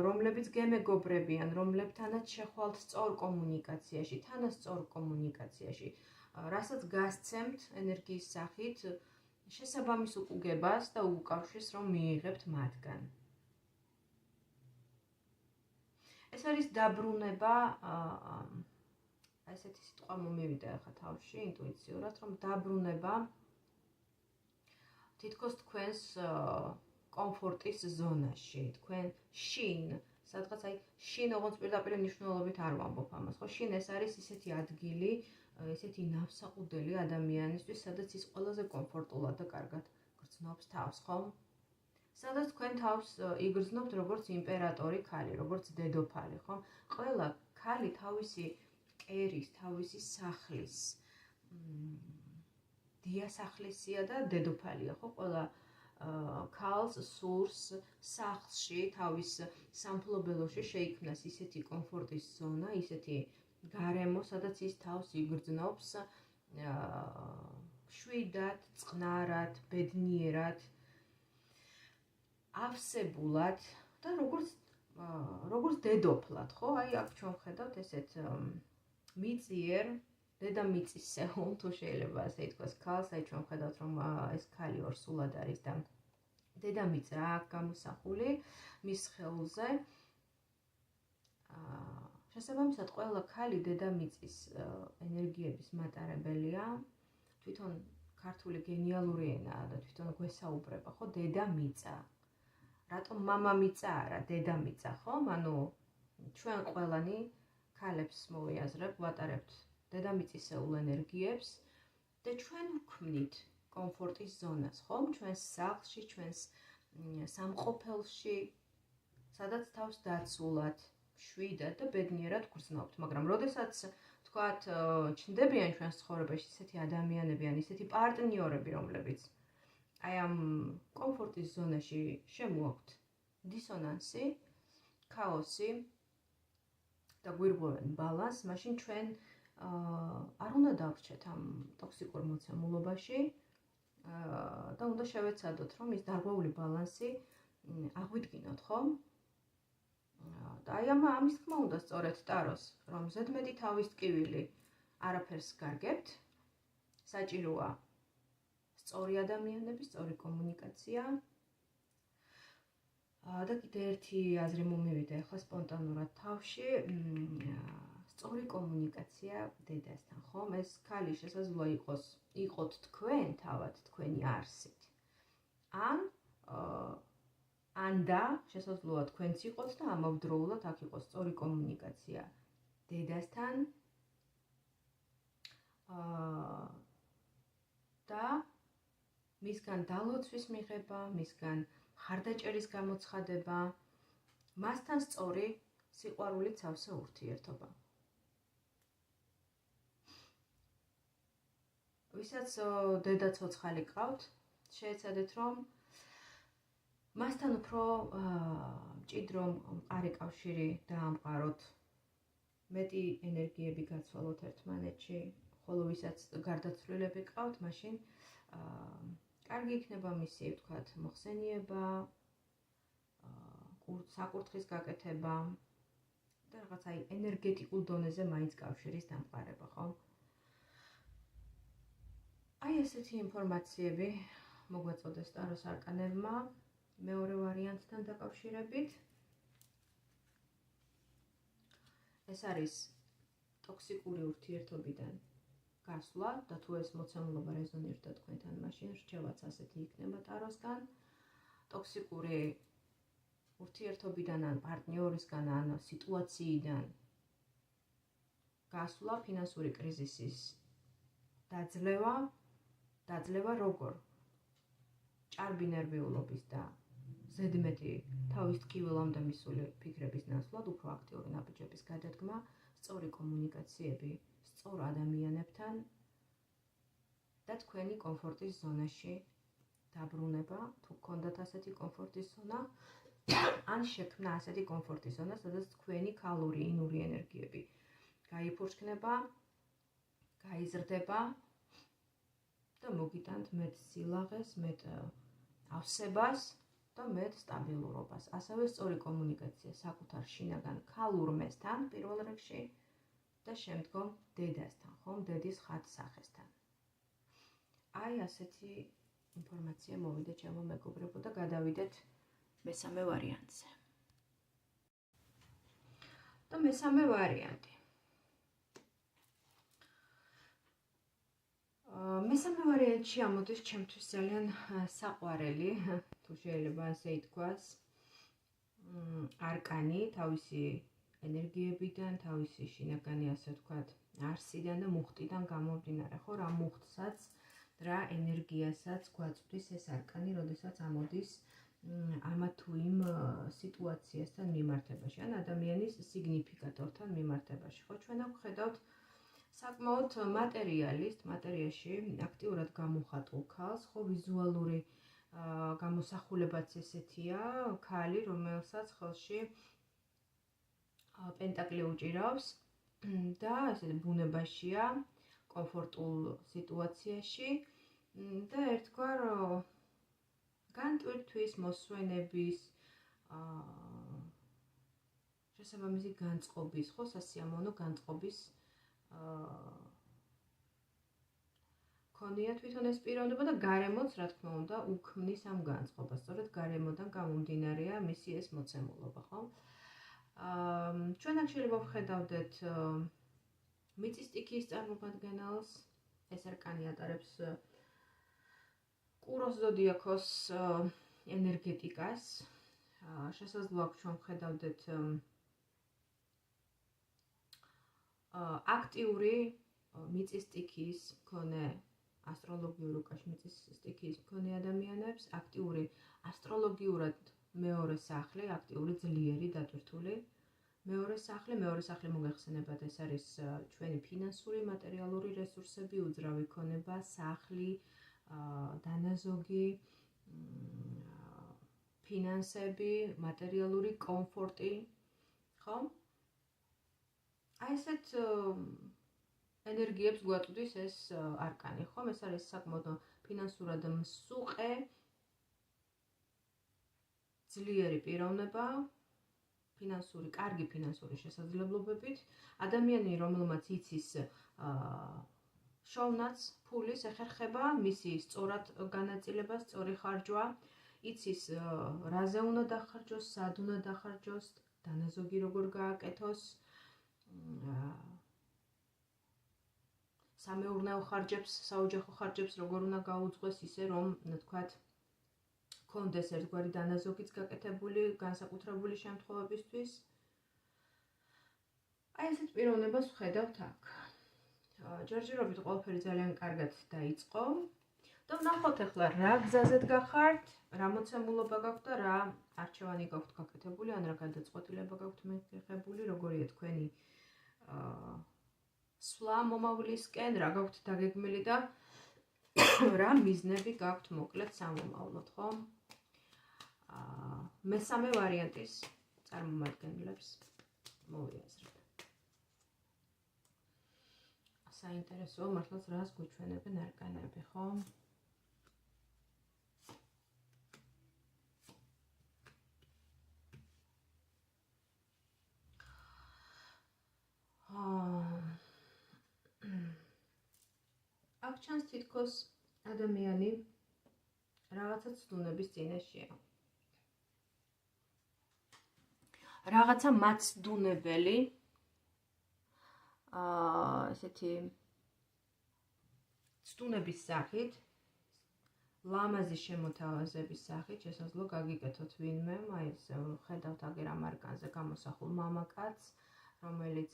რომლებიც გემეგობრებიან, რომლებთანაც შეხვალთ სწორ კომუნიკაციაში, თანასწორ კომუნიკაციაში, რასაც გასცემთ ენერგიის სახით შესაბამის უკუგებას და უკავშირს, რომ მიიღებთ მათგან. ეს არის დაბრუნება, ესეთი სიტყვა მომივიდა ახლა თავში ინტუიციურად, რომ დაბრუნება თითქოს თქვენს კომფორტის ზონაში, თქვენ შინ სადღაც აი შინ ოღონდ პირდაპირ მნიშვნელობით არ ვამბობ ამას, ხო? შინ ეს არის ისეთი ადგილი, ესეთი ნავსაყუდელი ადამიანისთვის, სადაც ის ყველაზე კომფორტულად და კარგად გრძნობს თავს, ხო? სადაც თქვენ თავს იგრძნობთ როგორც იმპერატორი ქალი, როგორც დედოფალი, ხო? ყველა ქალი თავისი კერის, თავისი სახლის დიასახლისია და დედოფალია, ხო? ყველა ქალს სურს სახლში, თავის სამფლობელოში შეიქმნას ისეთი კომფორტის ზონა, ისეთი გარემო, სადაც ის თავს იგრძნობს შვიდად, წყნარად, ბედნიერად, ავსებულად და როგორც დედოფლად, ხო? აი აქ ჩვენ ვხედავთ ესეთ მიწიერ დედამიწისეულ, თუ შეიძლება ასე ითქვას, ქალს, აი ჩვენ ვხედავთ, რომ ეს ქალი ორსულად არის და დედამიწა აქ გამოსახული მის სხეულზე. შესაბამისად, ყველა ქალი დედამიწის ენერგიების მატარებელია. თვითონ ქართული გენიალური ენაა და თვითონ გვესაუბრება, ხო, დედამიწა. რატომ მამამიწა არა, დედამიწა, ხო? ანუ ჩვენ ყველანი ქალებს მოვიაზრებ, ვატარებთ დედამიწისეულ ენერგიებს და ჩვენ ვქმნით კომფორტის ზონას, ხომ? ჩვენს სახლში, ჩვენს სამყოფელში, სადაც თავს დაცულად, შვიდად და ბედნიერად გრძნობთ. მაგრამ როდესაც თქვათ, ჩნდებიან ჩვენს ცხოვრებაში ისეთი ადამიანები, ან ისეთი პარტნიორები, რომლებიც აი ამ კომფორტის ზონაში შემოაქვთ დისონანსი, ქაოსი და გვირგვევენ ბალანსს, მაშინ ჩვენ არ უნდა დავრჩეთ ამ ტოქსიკურ მოცემულობაში და უნდა შევეცადოთ, რომ ის დარღვეული ბალანსი აღვიდგინოთ, ხო? და აი ამის თქმა უნდა სწორედ ტაროს, რომ ზედმეტი თავის ტკივილი არაფერს გარგებთ, საჭიროა სწორი ადამიანები, სწორი კომუნიკაცია. და კიდე ერთი აზრი მომივიდა ახლა სპონტანურად თავში, სწორი კომუნიკაცია დედასთან, ხომ? ეს ქალი შესაძლოა იყოთ თქვენ თავად, თქვენი არსით. ან და შესაძლოა თქვენც იყოთ და ამავდროულად აქ იყოს სწორი კომუნიკაცია დედასთან. და მისგან დალოცვის მიღება, მისგან ხარდაჭერის გამოცხადება, მასთან სწორი სიყვარულით სავსე ურთიერთობა. ვისაც დედა ცოცხალი ყავთ, შეეცადეთ, რომ მასთან უფრო მჭიდრო მყარი კავშირი დაამყაროთ, მეტი ენერგიები გაცვალოთ ერთმანეთში, ხოლო ვისაც გარდაცვლილები ყავთ, მაშინ კარგი იქნება მისი, ვთქვათ, მოხსენიება, საკურთხის გაკეთება და რაღაც აი ენერგეტიკულ დონეზე მაინც კავშირის დამყარება, ხო? აი ესეთი ინფორმაციები მოგვაწოდეს ტაროს არკანებმა მეორე ვარიანტთან დაკავშირებით. ეს არის ტოქსიკური ურთიერთობიდან გასვლა და თუ ეს მოცემულობა რეზონირდა თქვენთან, მაშინ რჩევაც ასეთი იქნება ტაროსგან. ტოქსიკური ურთიერთობიდან ან პარტნიორისგან ან სიტუაციიდან გასვლა, ფინანსური კრიზისის დაძლევა როგორ? ჭარბი ნერვიულობის და ზედმეტი თავის ტკივილამდე მისული ფიქრების ნაცვლად, უფრო აქტიური ნაბიჯების გადადგმა, სწორი კომუნიკაციები სწორ ადამიანებთან და თქვენი კომფორტის ზონაში დაბრუნება, თუ გქონდათ ასეთი კომფორტის ზონა, ან შექმნა ასეთი კომფორტის ზონა, სადაც თქვენი ქალური, ინური ენერგიები გაიფურჩქნება, გაიზრდება და მოგიტანთ მეტ სილაღეს, მეტ ავსებას და მეტ სტაბილურობას. ასევე სწორი კომუნიკაცია საკუთარ შინაგან ქალურ მესთან პირველ რიგში და შემდგომ დედასთან, ხომ, დედის ხატსახესთან. აი ასეთი ინფორმაცია მოვიდა ჩემო მეგობრებო და გადავიდეთ მესამე ვარიანტზე. და მესამე ვარიანტი. მესამე ვარიანტში ამოდის ჩემთვის ძალიან საყვარელი, თუ შეიძლება ასე ითქვას, არკანი თავისი ენერგიებიდან, თავისი შინაგანი, ასე ვთქვათ, არსიდან და მუხტიდან გამომდინარე, ხო, რა მუხტსაც, რა ენერგიასაც გვაწვდის ეს არკანი, როდესაც ამოდის ამა თუ იმ სიტუაციასთან მიმართებაში, ან ადამიანის სიგნიფიკატორთან მიმართებაში. ხო, ჩვენ აქ ვხედავთ საკმაოდ მატერიაში აქტიურად გამოხატულ ქალს, ხო, ვიზუალური გამოსახულებაც ესეთია, ქალი, რომელსაც ხელში პენტაკლი უჭირავს და ესე ბუნებაშია, კომფორტულ სიტუაციაში და ერთგვარ განტვირთვის, მოსვენების, შესაბამისი განწყობის, ხო, სასიამოვნო განწყობის ქონია თვითონ ეს პიროვნება და გარემოც, რა თქმა უნდა, უქმნის ამ განწყობას. სწორედ გარემოდან გამომდინარეა მისი ეს მოცემულობა, ხო? ჩვენ აქ შეიძლება ვხედავდეთ მიწის სტიქიის წარმომადგენელს, ეს არკანი ატარებს კუროს ზოდიაქოს ენერგეტიკას. შესაძლოა ჩვენ ვხედავდეთ აქტიური მიწის სტიქიის მქონე ასტროლოგიურ უკაში მიწის სტიქიის მქონე ადამიანებს, აქტიური ასტროლოგიურად მეორე სახლი, აქტიური ძლიერი დატვირთული მეორე სახლი მოგეხსენებათ, ეს არის ჩვენი ფინანსური, მატერიალური რესურსები, უძრავი ქონება, სახლი, დანაზოგი, ფინანსები, მატერიალური კომფორტი, ხო? აი ესეთ ენერგიებს გვაწვდის ეს არკანი, ხო? ეს არის საკმაოდ ფინანსურად მსუყე, ძლიერი პიროვნება, კარგი ფინანსური შესაძლებლობებით, ადამიანი, რომელმაც იცის შოვნაც, ფულის ეხერხება, მისი სწორად განაწილება, სწორი ხარჯვა, იცის რაზე უნდა დახარჯოს, სად უნდა დახარჯოს, დანაზოგი როგორ გააკეთოს, სამეურნეო ხარჯებს, საოჯახო ხარჯებს როგორ უნდა გაუძღვეს ისე, რომ, თქვათ, კონდეს ერთგვარი დანაზოგიც გაკეთებული, განსაკუთრებული შემთხვევებისთვის. აი ესეთ პიროვნებას ვხედავთ აქ. ჯერჯერობით ყველაფერი ძალიან კარგად დაიწყო და ვნახოთ ახლა რა გზაზეთ გახართ, რა მოცემულობა გაქვთ და რა არჩევანი გაქვთ გაკეთებული, ან რა გადაწყვეტილება გაქვთ მიღებული, როგორია თქვენი სვლა მომავლისკენ, რა გაქვთ დაგეგმილი და რა მიზნები გაქვთ მოკლედ სამომავლოდ, ხო? მესამე ვარიანტის წარმომადგენლებს მოვიაზრეთ. საინტერესოა მართლაც რას გვიჩვენებენ არკანები, ხო? აქ ჩანს თითქოს ადამიანი რაღაცა ცდუნების წინაშეა. რაღაცა მაცდუნებელი, ესეთი ცდუნების სახით, ლამაზი შემოთავაზების სახით, შესაძლოა გაგიკეთოთ ვინმე, აი ეს ხედავთ აგერ ამ არკანზე გამოსახულ მამაკაცს, რომელიც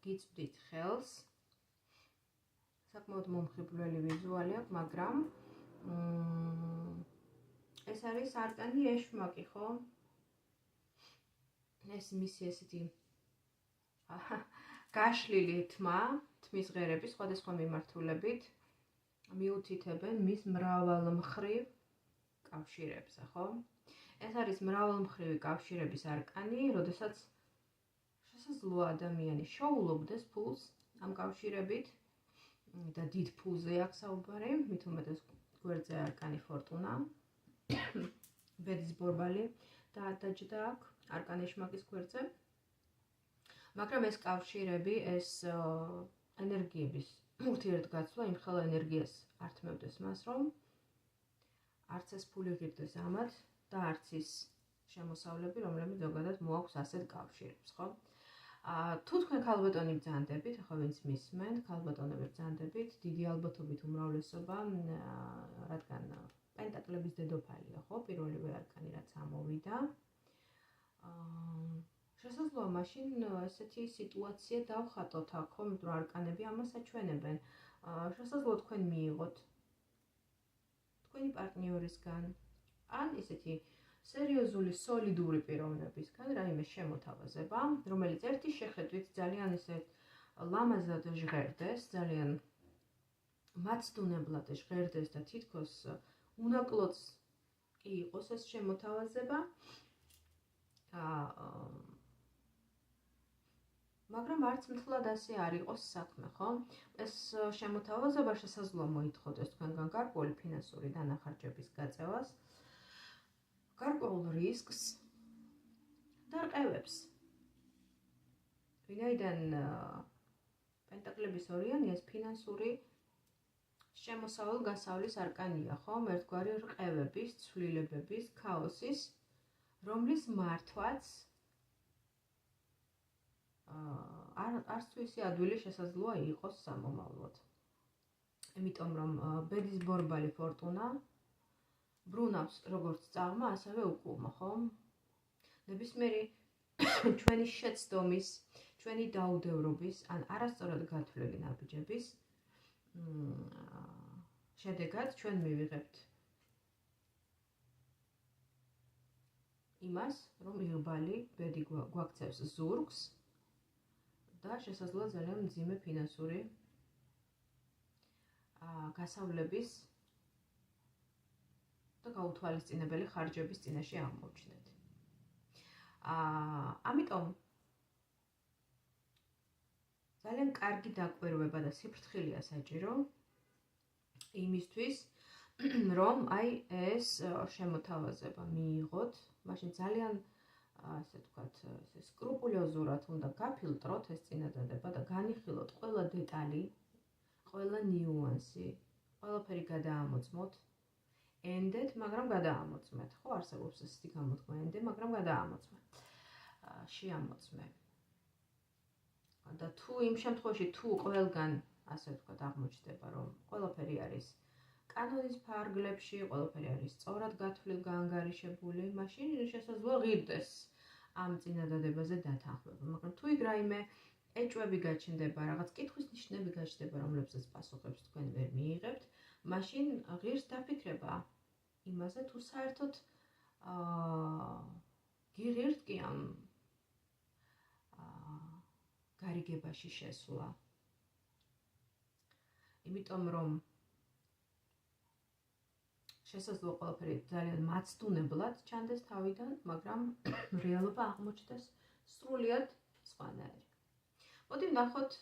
გიწვდით ხელს. საკმაოდ მომხიბვლელი ვიზუალი აქვს, მაგრამ ეს არის არკანი ეშმაკი, ხო? ეს მისი ესეთი გაშლილი თმა, თმის ღერები სხვადასხვა მიმართულებით მიუთითებენ მის მრავალმხრივ კავშირებს, ხო? ეს არის მრავალმხრივი კავშირების არკანი, როდესაც შესაძლოა ადამიანი შოულობდეს ფულს ამ კავშირებით და დიდ ფულზე აქვს საუბარი, მით უმეტეს გვერდზე არკანი ფორტუნა, ბედის ბორბალი დაჯდა აქ არკანი ეშმაკის გვერდზე. მაგრამ ეს კავშირები, ეს ენერგიების ურთიერთგაცვლა იმხელა ენერგიას ართმევდეს მას, რომ არც ეს ფული ღირდეს ამათ და არც ის შემოსავლები, რომლებიც ზოგადად მოაქვს ასეთ კავშირებს, ხო? თუ თქვენ ქალბატონი ბრძანდებით, ახლა ვინც მისმენ, ქალბატონები ბრძანდებით, დიდი ალბათობით უმრავლესობა, რადგან პენტაკლების დედოფალია, ხო, პირველივე არკანი რაც ამოვიდა. შესაძლოა მაშინ ესეთი სიტუაცია დავხატოთ აქ, ხომ, რომ არკანები ამას აჩვენებენ. შესაძლოა თქვენ მიიღოთ თქვენი პარტნიორისგან, ან ისეთი სერიოზული, სოლიდური პიროვნებისგან რაიმე შემოთავაზება, რომელიც ერთი შეხედვით ძალიან ისე ლამაზად ჟღერდეს, ძალიან მაცდუნებლად ჟღერდეს და თითქოს უნაკლოც კი იყოს ეს შემოთავაზება. მაგრამ არც მთლად ასე არ იყოს საქმე, ხო? ეს შემოთავაზება შესაძლოა მოითხოვდეს თქვენგან გარკვეული ფინანსური დანახარჯების გაწევას, გარკვეულ რისკს და რყევებს. ვინაიდან პენტაკლების ორიანი ეს ფინანსური შემოსავალ-გასავლის არკანია, ხო? ერთგვარი რყევების, ცვლილებების, ქაოსის, რომლის მართვაც არც თუ ისე ადვილი შესაძლოა იყოს სამომავლოდ. იმიტომ რომ ბედის ბორბალი ფორტუნა ბრუნავს როგორც წაღმა, ასევე უკულმა, ხო? ნებისმიერი ჩვენი შეცდომის, ჩვენი დაუდევრობის, ან არასწორად გათვლილი ნაბიჯების შედეგად ჩვენ მივიღებთ იმას, რომ იღბალი ბედი გვაქცევს ზურგს და შესაძლოა ძალიან მძიმე ფინანსური გასავლების და გაუთვალისწინებელი ხარჯების წინაშე აღმოჩნდეთ. ამიტომ ძალიან კარგი დაკვირვება და სიფრთხილეა საჭირო იმისთვის, რომ აი ეს შემოთავაზება მიიღოთ, მაშინ ძალიან ასე ვთქვათ, სკრუპულოზურად უნდა გაფილტროთ ეს წინადადება და განიხილოთ ყველა დეტალი, ყველა ნიუანსი, ყველაფერი გადაამოწმოთ. ენდეთ, მაგრამ გადაამოწმეთ. ხო, არსებობს ესეთი გამოთქმა ენდე, მაგრამ გადაამოწმე. შეამოწმე. და თუ იმ შემთხვევაში თუ ყველგან, ასე ვთქვათ, აღმოჩნდება, რომ ყველაფერი არის კანონის ფარგლებში, ყველაფერი არის სწორად გათვლილ გაანგარიშებული, მაშინ შესაძლოა ღირდეს ამ წინადადებაზე დათანხმება. მაგრამ თუ იქ რაიმე ეჭვები გაჩნდება, რაღაც კითხვის ნიშნები გაჩნდება, რომლებსაც პასუხებს თქვენ ვერ მიიღებთ, მაშინ ღირს დაფიქრება იმაზე, თუ საერთოდ გიღირთ კი ამ გარიგებაში შესვლა. იმიტომ რომ შესაძლოა ყველაფერი ძალიან მაცდუნებლად ჩანდეს თავიდან, მაგრამ რეალობა აღმოჩნდეს სრულიად სხვანაირი. მოდი ვნახოთ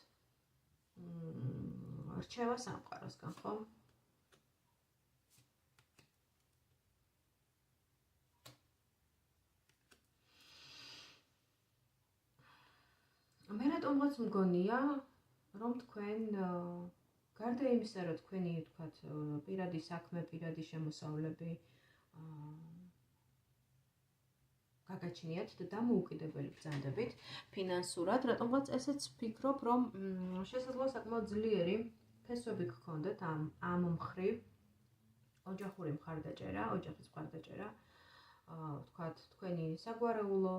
რჩევა სამყაროსგან, ხო? მე რატომღაც მგონია, რომ თქვენ გარდა იმისა, რომ თქვენი, ვთქვათ, პირადი საქმე, პირადი შემოსავლები გაგაჩნიათ და დამოუკიდებელი ბრძანდებით ფინანსურად, რატომღაც ესეც ვფიქრობ, რომ შესაძლოა საკმაოდ ძლიერი ფესვები გქონდეთ ამ მხრივ ოჯახური მხარდაჭერა, ოჯახის მხარდაჭერა, ვთქვათ, თქვენი საგვარეულო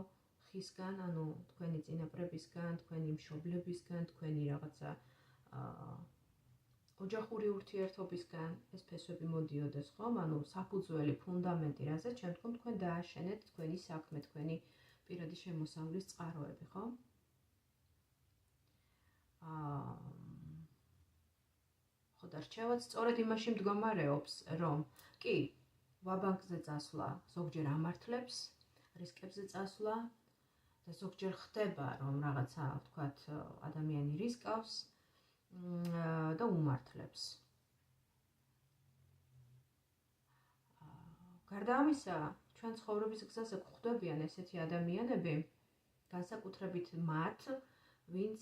ხისგან, ანუ თქვენი წინაპრებისგან, თქვენი მშობლებისგან, თქვენი რაღაცა ოჯახური ურთიერთობისგან ეს ფესვები მოდიოდეს, ხომ? ანუ საფუძველი, ფუნდამენტი, რაზეც შემდგომ თქვენ დააშენეთ თქვენი საქმე, თქვენი პირადი შემოსავლის წყაროები, ხო? ხო და რჩევაც სწორედ იმაში მდგომარეობს, რომ კი, ვაბანკზე წასვლა ზოგჯერ ამართლებს, რისკებზე წასვლა და ზოგჯერ ხდება, რომ რაღაცა, ვთქვათ, ადამიანი რისკავს და უმართლებს. გარდა ამისა, ჩვენ ცხოვრების გზაზე გვხვდებიან ესეთი ადამიანები, განსაკუთრებით მათ, ვინც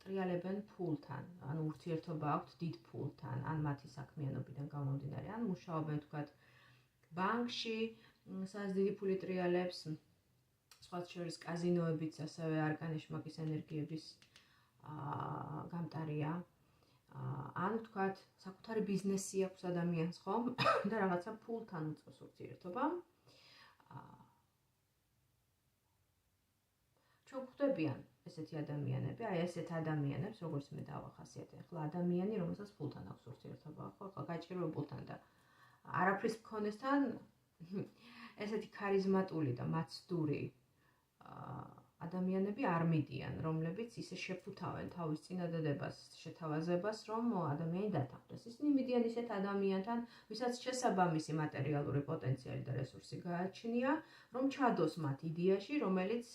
ტრიალებენ ფულთან, ანუ ურთიერთობა აქვთ დიდ ფულთან, ან მათი საქმიანობიდან გამომდინარე, ან მუშაობენ, ვთქვათ, ბანკში, სადაც დიდი ფული ტრიალებს, სხვათა შორის კაზინოებიც ასევე არკანეშმაკის ენერგიების გამტარია. ან ვთქვათ, საკუთარი ბიზნესი აქვს ადამიანს, ხომ? და რაღაცა ფულთან უწევს ურთიერთობა. ჩვენ გვხვდებიან ესეთი ადამიანები, აი ესეთ ადამიანებს, როგორც მე დავახასიათე, ახლა ადამიანი, რომელსაც ფულთან აქვს ურთიერთობა, ხო, ახლა გაჭირვებულთან და არაფრის მქონესთან ესეთი ქარიზმატული და მაცდური ადამიანები არ მიდიან, რომლებიც ისე შეფუთავენ თავის წინადადებას, შეთავაზებას, რომ ადამიანი დათანხმდეს. ისინი მიდიან ისეთ ადამიანთან, ვისაც შესაბამისი მატერიალური პოტენციალი და რესურსი გააჩნია, რომ ჩადოს მათ იდეაში, რომელიც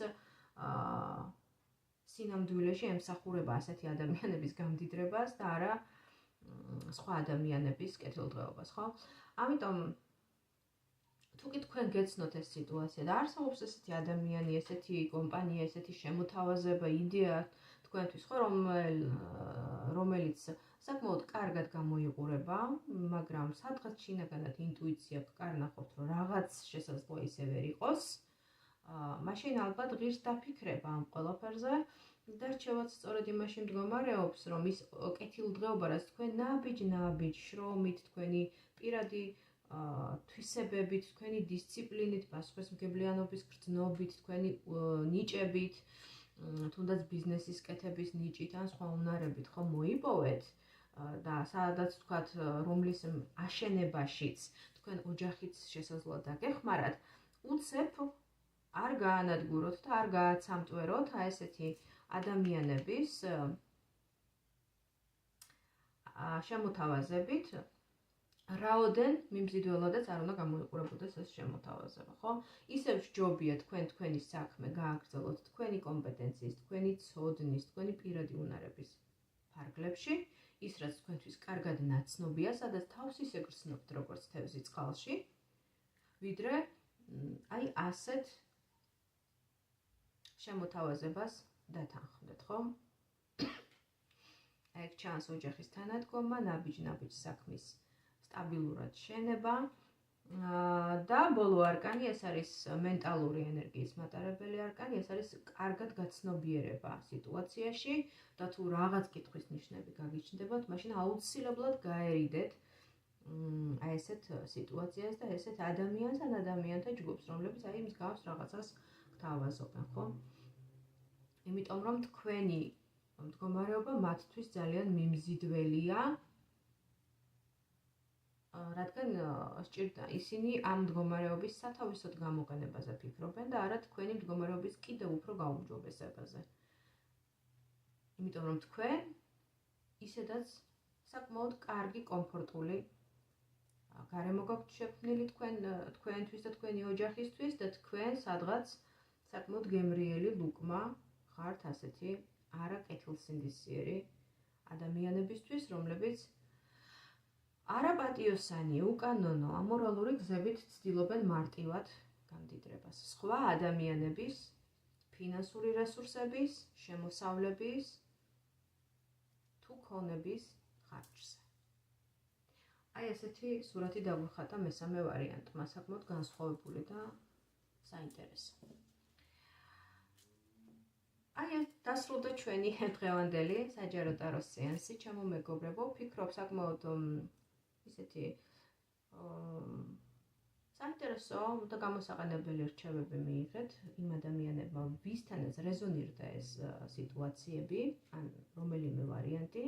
სინამდვილეში ემსახურება ასეთი ადამიანების გამდიდრებას და არა სხვა ადამიანების კეთილდღეობას, ხო? ამიტომ თუ კი თქვენ გეცნოთ ეს სიტუაცია და არსებობს ესეთი ადამიანი, ესეთი კომპანია, ესეთი შემოთავაზება, იდეა თქვენთვის, ხო, რომელიც საკმაოდ კარგად გამოიყურება, მაგრამ სადღაც შინაგანად ინტუიცია გკარნახობთ, რომ რაღაც შესაძლოა ისე ვერ იყოს, მაშინ ალბათ ღირს დაფიქრება ამ ყველაფერზე და რჩევაც სწორედ იმაში მდგომარეობს, რომ ის კეთილდღეობა, რაც თქვენ ნაბიჯ შრომით, თქვენი პირადი თვისებებით, თქვენი დისციპლინით, პასუხისმგებლიანობის გრძნობით, თქვენი ნიჭებით, თუნდაც ბიზნესის კეთების ნიჭით ან სხვა უნარებით ხო მოიპოვეთ და სადაც თქვათ რომლის აშენებაშიც თქვენ ოჯახიც შესაძლოა დაგეხმარათ, უცებ არ გაანადგუროთ და არ გააცამტვეროთ აი ესეთი ადამიანების შემოთავაზებით, რაოდენ მიმზიდველადაც არ უნდა გამოიყურებოდეს ეს შემოთავაზება, ხო? ისევ სჯობია თქვენი საქმე გააგრძელოთ თქვენი კომპეტენციის, თქვენი ცოდნის, თქვენი პირადი უნარების ფარგლებში, ის რაც თქვენთვის კარგად ნაცნობია, სადაც თავს ისე გრძნობთ, როგორც თევზი წყალში, ვიდრე აი ასეთ შემოთავაზებას დათანხმდეთ, ხო? ეგ ჩანს ოჯახის თანადგომა, ნაბიჯ საქმის სტაბილურად შენება და ბოლო არკანი ეს არის მენტალური ენერგიის მატარებელი არკანი, ეს არის კარგად გაცნობიერება სიტუაციაში და თუ რაღაც კითხვის ნიშნები გაგიჩნდებათ, მაშინ აუცილებლად გაერიდეთ აი ესეთ სიტუაციას და ესეთ ადამიანს ან ადამიანთა ჯგუფს, რომლებიც აი იმის გავს რაღაცას გთავაზობენ, ხო? იმიტომ რომ თქვენი მდგომარეობა მათთვის ძალიან მიმზიდველია, რადგან სჭირდა ისინი ამ მდგომარეობის სათავისოდ გამოყენებაზე ფიქრობენ და არა თქვენი მდგომარეობის კიდევ უფრო გაუმჯობესებაზე. იმიტომ რომ თქვენ ისედაც საკმაოდ კარგი, კომფორტული გარემო გაქვთ შექმნილი თქვენთვის და თქვენი ოჯახისთვის და თქვენ სადღაც საკმაოდ გემრიელი ლუკმა ხართ ასეთი არა კეთილსინდისიერი ადამიანებისთვის, რომლებიც არაპატიოსანი, უკანონო, ამორალური გზებით ცდილობენ მარტივად გამდიდრებას. სხვა ადამიანების ფინანსური რესურსების, შემოსავლების თუ ქონების ხარჯზე. აი ესეთი სურათი დაგვიხატა მესამე ვარიანტმა, საკმაოდ განსხვავებული და საინტერესო. აი დასრულდა ჩვენი დღევანდელი საჯარო ტაროს სეანსი, ჩემო მეგობრებო, ვფიქრობ საკმაოდ ისეთი საინტერესო და გამოსაყენებელი რჩევები მიიღეთ იმ ადამიანებმა, ვისთანაც რეზონირდა ეს სიტუაციები, ან რომელიმე ვარიანტი.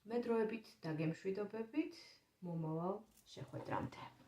მე დროებით დაგემშვიდობებით, მომავალ შეხვედრამდე.